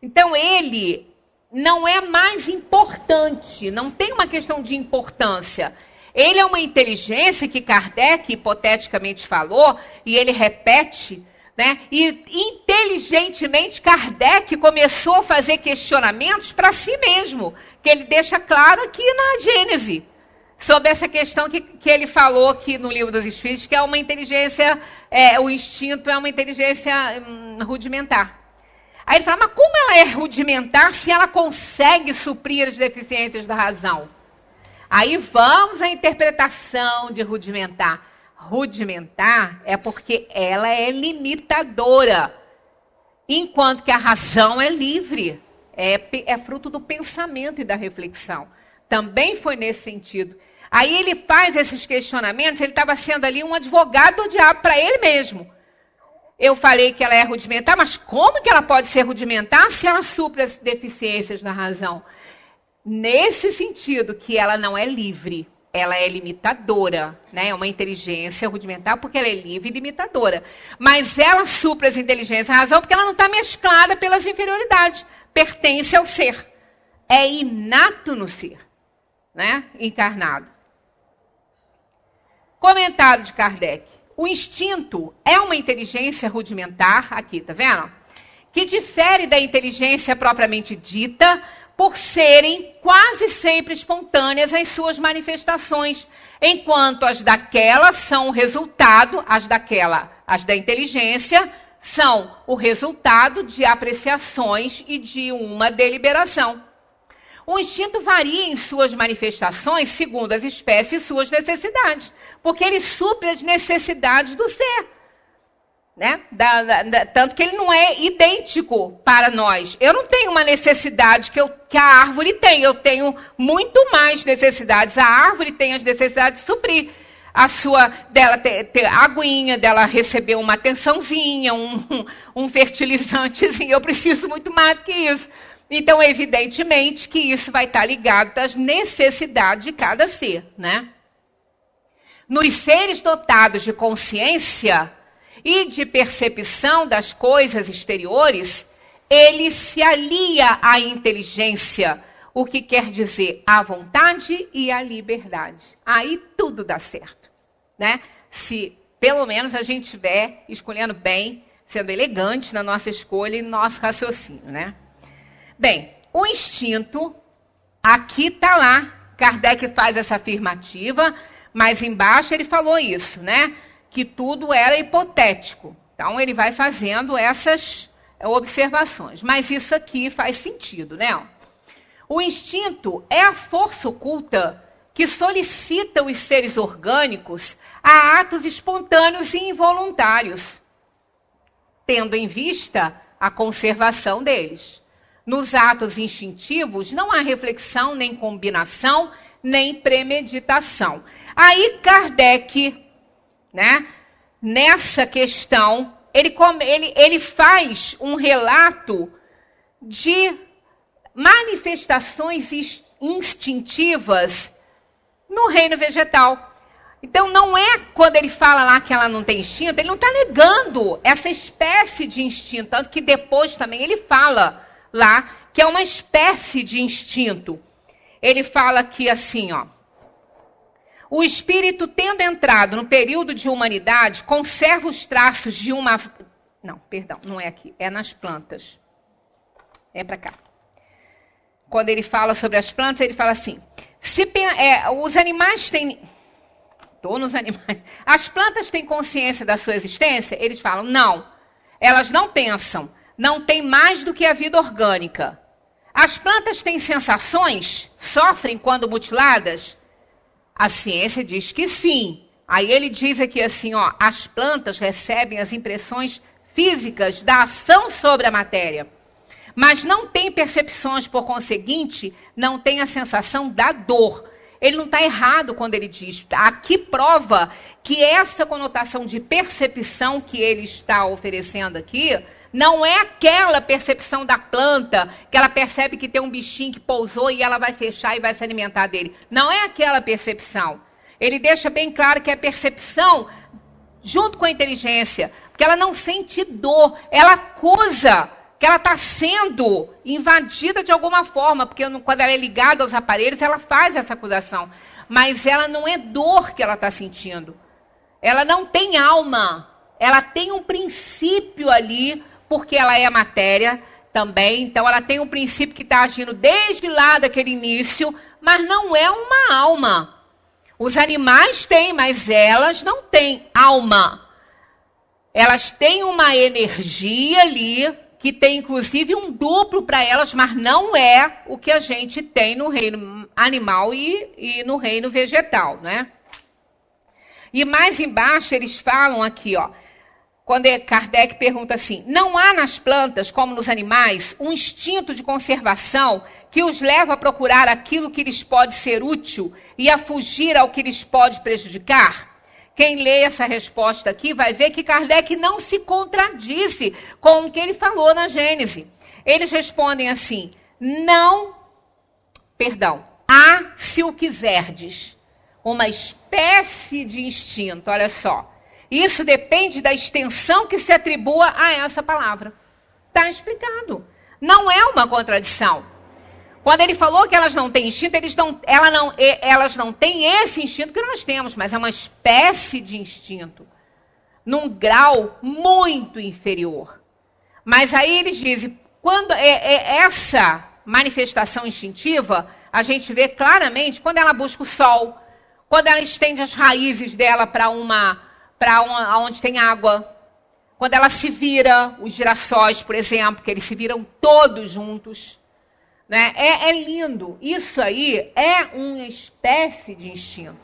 Então ele não é mais importante, não tem uma questão de importância. Ele é uma inteligência que Kardec hipoteticamente falou, e ele repete, né? E inteligentemente Kardec começou a fazer questionamentos para si mesmo, que ele deixa claro aqui na Gênese, sobre essa questão que ele falou aqui no Livro dos Espíritos, que é uma inteligência, o instinto é uma inteligência rudimentar. Aí ele fala, mas como ela é rudimentar se ela consegue suprir as deficiências da razão? Aí vamos à interpretação de rudimentar. Rudimentar é porque ela é limitadora, enquanto que a razão é livre, é fruto do pensamento e da reflexão. Também foi nesse sentido. Aí ele faz esses questionamentos, ele estava sendo ali um advogado do diabo para ele mesmo. Eu falei que ela é rudimentar, mas como que ela pode ser rudimentar se ela supre as deficiências da razão? Nesse sentido, que ela não é livre, ela é limitadora, né? É uma inteligência rudimentar porque ela é livre e limitadora. Mas ela supre as inteligências da razão porque ela não está mesclada pelas inferioridades. Pertence ao ser. É inato no ser, né? Encarnado. Comentário de Kardec. O instinto é uma inteligência rudimentar, aqui, tá vendo? Que difere da inteligência propriamente dita por serem quase sempre espontâneas em suas manifestações, enquanto as daquela são o resultado, as da inteligência, são o resultado de apreciações e de uma deliberação. O instinto varia em suas manifestações segundo as espécies e suas necessidades, porque ele supre as necessidades do ser. Né? Tanto que ele não é idêntico para nós. Eu não tenho uma necessidade que a árvore tem, eu tenho muito mais necessidades. A árvore tem as necessidades de suprir. Dela ter aguinha, dela receber uma atençãozinha, um fertilizantezinho. Eu preciso muito mais do que isso. Então, evidentemente que isso vai estar ligado às necessidades de cada ser, né? Nos seres dotados de consciência e de percepção das coisas exteriores, ele se alia à inteligência, o que quer dizer à vontade e à liberdade. Aí tudo dá certo, né? Se pelo menos a gente estiver escolhendo bem, sendo elegante na nossa escolha e no nosso raciocínio, né? Bem, o instinto, aqui está lá, Kardec faz essa afirmativa, mas embaixo ele falou isso, né? Que tudo era hipotético. Então, ele vai fazendo essas observações. Mas isso aqui faz sentido, né? O instinto é a força oculta que solicita os seres orgânicos a atos espontâneos e involuntários, tendo em vista a conservação deles. Nos atos instintivos não há reflexão, nem combinação, nem premeditação. Aí Kardec, né, nessa questão, ele faz um relato de manifestações instintivas no reino vegetal. Então, não é quando ele fala lá que ela não tem instinto, ele não está negando essa espécie de instinto, tanto que depois também ele fala lá que é uma espécie de instinto. Ele fala aqui assim, ó. O espírito, tendo entrado no período de humanidade, conserva os traços de uma... Não, perdão, não é aqui, é nas plantas. É para cá. Quando ele fala sobre as plantas, ele fala assim, os animais têm... Estou nos animais. As plantas têm consciência da sua existência? Eles falam, não. Elas não pensam. Não têm mais do que a vida orgânica. As plantas têm sensações? Sofrem quando mutiladas? A ciência diz que sim. Aí ele diz aqui assim, ó, as plantas recebem as impressões físicas da ação sobre a matéria, mas não têm percepções, por conseguinte, não têm a sensação da dor. Ele não está errado quando ele diz. Aqui prova que essa conotação de percepção que ele está oferecendo aqui não é aquela percepção da planta, que ela percebe que tem um bichinho que pousou e ela vai fechar e vai se alimentar dele. Não é aquela percepção. Ele deixa bem claro que a percepção, junto com a inteligência, porque ela não sente dor, ela acusa que ela está sendo invadida de alguma forma, porque quando ela é ligada aos aparelhos, ela faz essa acusação. Mas ela não é dor que ela está sentindo. Ela não tem alma. Ela tem um princípio ali, porque ela é matéria também. Então, ela tem um princípio que está agindo desde lá daquele início, mas não é uma alma. Os animais têm, mas elas não têm alma. Elas têm uma energia ali, que tem inclusive um duplo para elas, mas não é o que a gente tem no reino animal e no reino vegetal, né? E mais embaixo eles falam aqui, ó, quando Kardec pergunta assim, não há nas plantas, como nos animais, um instinto de conservação que os leva a procurar aquilo que lhes pode ser útil e a fugir ao que lhes pode prejudicar? Quem lê essa resposta aqui vai ver que Kardec não se contradisse com o que ele falou na Gênese. Eles respondem assim, há, se o quiserdes, uma espécie de instinto, olha só. Isso depende da extensão que se atribua a essa palavra. Está explicado. Não é uma contradição. Quando ele falou que elas não têm instinto, elas não têm esse instinto que nós temos, mas é uma espécie de instinto, num grau muito inferior. Mas aí eles dizem, quando essa manifestação instintiva, a gente vê claramente quando ela busca o sol, quando ela estende as raízes dela para onde tem água, quando ela se vira, os girassóis, por exemplo, que eles se viram todos juntos. Né? É lindo. Isso aí é uma espécie de instinto.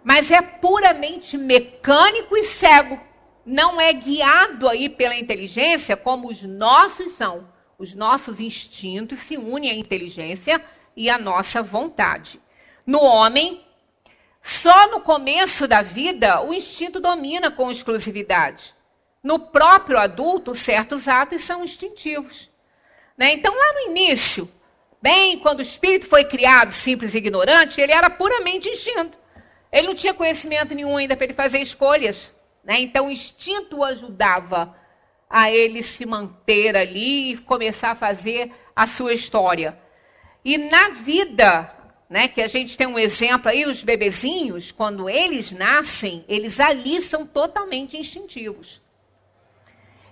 Mas é puramente mecânico e cego. Não é guiado aí pela inteligência como os nossos são. Os nossos instintos se unem à inteligência e à nossa vontade. No homem, só no começo da vida, o instinto domina com exclusividade. No próprio adulto, certos atos são instintivos. Né? Então, lá no início, bem, quando o espírito foi criado, simples e ignorante, ele era puramente instinto. Ele não tinha conhecimento nenhum ainda para ele fazer escolhas. Né? Então, o instinto o ajudava a ele se manter ali e começar a fazer a sua história. E na vida, né, que a gente tem um exemplo aí, os bebezinhos, quando eles nascem, eles ali são totalmente instintivos.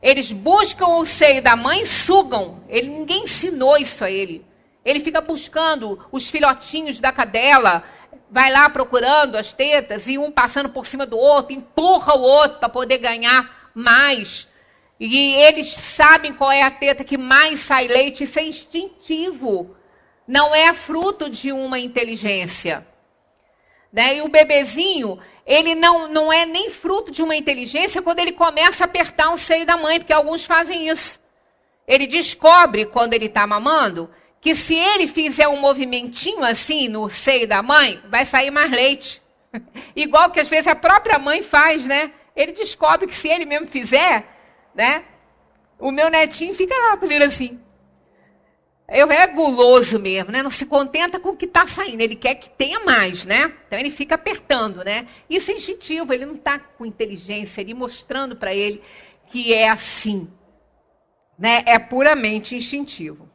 Eles buscam o seio da mãe e sugam. Ninguém ensinou isso a ele. Ele fica buscando os filhotinhos da cadela, vai lá procurando as tetas, e um passando por cima do outro, empurra o outro para poder ganhar mais. E eles sabem qual é a teta que mais sai leite, isso é instintivo. Não é fruto de uma inteligência. Né? E o bebezinho, ele não é nem fruto de uma inteligência quando ele começa a apertar o seio da mãe, porque alguns fazem isso. Ele descobre, quando ele está mamando, que se ele fizer um movimentinho assim no seio da mãe, vai sair mais leite. Igual que às vezes a própria mãe faz, né? Ele descobre que se ele mesmo fizer, né? O meu netinho fica lá, assim. É guloso mesmo, né? Não se contenta com o que está saindo. Ele quer que tenha mais, né? Então ele fica apertando, né? Isso é instintivo, ele não está com inteligência, ele mostrando para ele que é assim. Né? É puramente instintivo.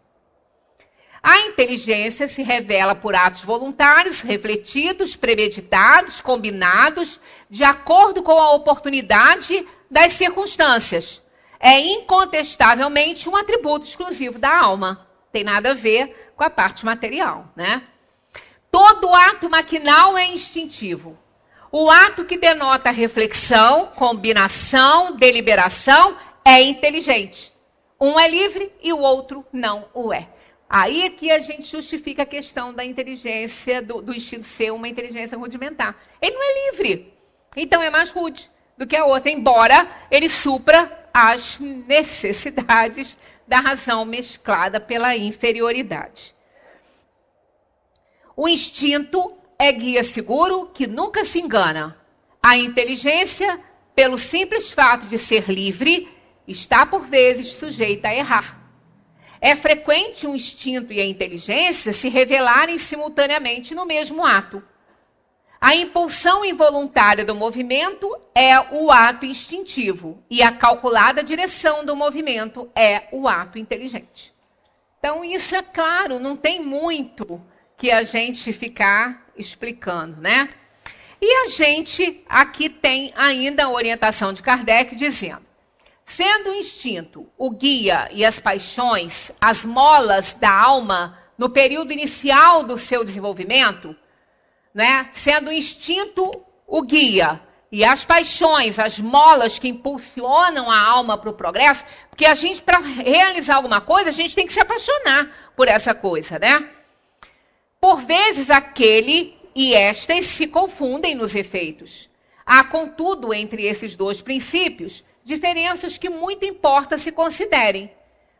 A inteligência se revela por atos voluntários, refletidos, premeditados, combinados, de acordo com a oportunidade das circunstâncias. É incontestavelmente um atributo exclusivo da alma. Tem nada a ver com a parte material, né? Todo ato maquinal é instintivo. O ato que denota reflexão, combinação, deliberação é inteligente. Um é livre e o outro não o é. Aí é que a gente justifica a questão da inteligência, do instinto ser uma inteligência rudimentar. Ele não é livre, então é mais rude do que a outra, embora ele supra as necessidades da razão mesclada pela inferioridade. O instinto é guia seguro que nunca se engana. A inteligência, pelo simples fato de ser livre, está por vezes sujeita a errar. É frequente o instinto e a inteligência se revelarem simultaneamente no mesmo ato. A impulsão involuntária do movimento é o ato instintivo e a calculada direção do movimento é o ato inteligente. Então, isso é claro, não tem muito que a gente ficar explicando, né? E a gente aqui tem ainda a orientação de Kardec dizendo: sendo o instinto, o guia e as paixões as molas da alma no período inicial do seu desenvolvimento, né? Sendo o instinto o guia e as paixões as molas que impulsionam a alma para o progresso, porque a gente, para realizar alguma coisa, a gente tem que se apaixonar por essa coisa, né? Por vezes aquele e estas se confundem nos efeitos. Há, contudo, entre esses dois princípios, diferenças que muito importa se considerem.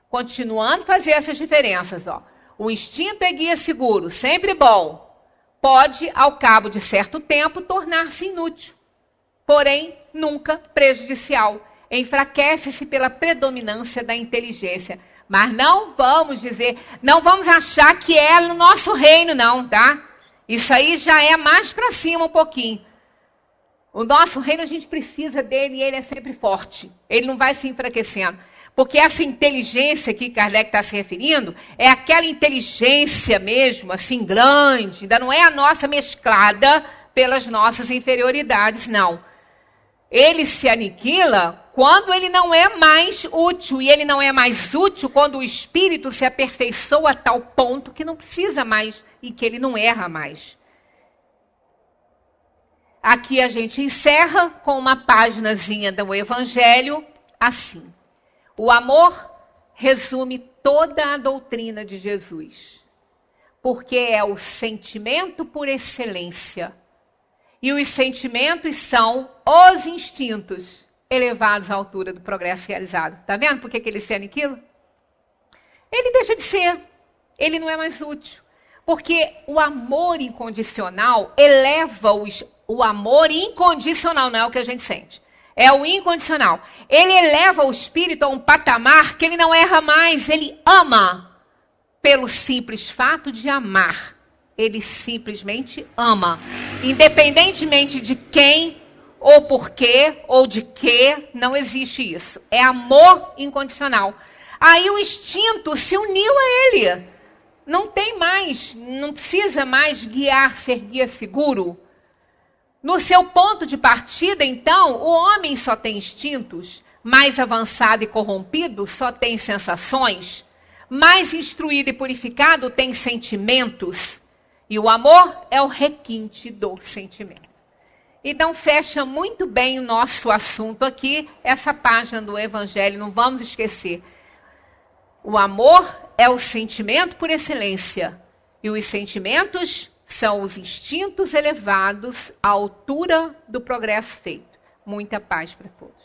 Continuando a fazer essas diferenças, ó. O instinto é guia seguro, sempre bom. Pode, ao cabo de certo tempo, tornar-se inútil. Porém, nunca prejudicial. Enfraquece-se pela predominância da inteligência. Mas não vamos dizer, não vamos achar que é no nosso reino, não, tá? Isso aí já é mais para cima um pouquinho. O nosso reino, a gente precisa dele e ele é sempre forte. Ele não vai se enfraquecendo. Porque essa inteligência que Kardec está se referindo é aquela inteligência mesmo, assim, grande. Ainda não é a nossa mesclada pelas nossas inferioridades, não. Ele se aniquila quando ele não é mais útil. E ele não é mais útil quando o espírito se aperfeiçoa a tal ponto que não precisa mais e que ele não erra mais. Aqui a gente encerra com uma paginazinha do Evangelho assim. O amor resume toda a doutrina de Jesus, porque é o sentimento por excelência. E os sentimentos são os instintos elevados à altura do progresso realizado. Está vendo por que ele se aniquila? Ele deixa de ser. Ele não é mais útil. Porque o amor incondicional eleva o amor incondicional, não é o que a gente sente. É o incondicional. Ele eleva o espírito a um patamar que ele não erra mais. Ele ama pelo simples fato de amar. Ele simplesmente ama. Independentemente de quem, ou porquê, ou de quê, não existe isso. É amor incondicional. Aí o instinto se uniu a ele. Não tem mais, não precisa mais guiar, ser guia seguro. No seu ponto de partida, então, o homem só tem instintos, mais avançado e corrompido só tem sensações, mais instruído e purificado tem sentimentos, e o amor é o requinte do sentimento. Então, fecha muito bem o nosso assunto aqui, essa página do Evangelho, não vamos esquecer. O amor é o sentimento por excelência, e os sentimentos são os instintos elevados à altura do progresso feito. Muita paz para todos.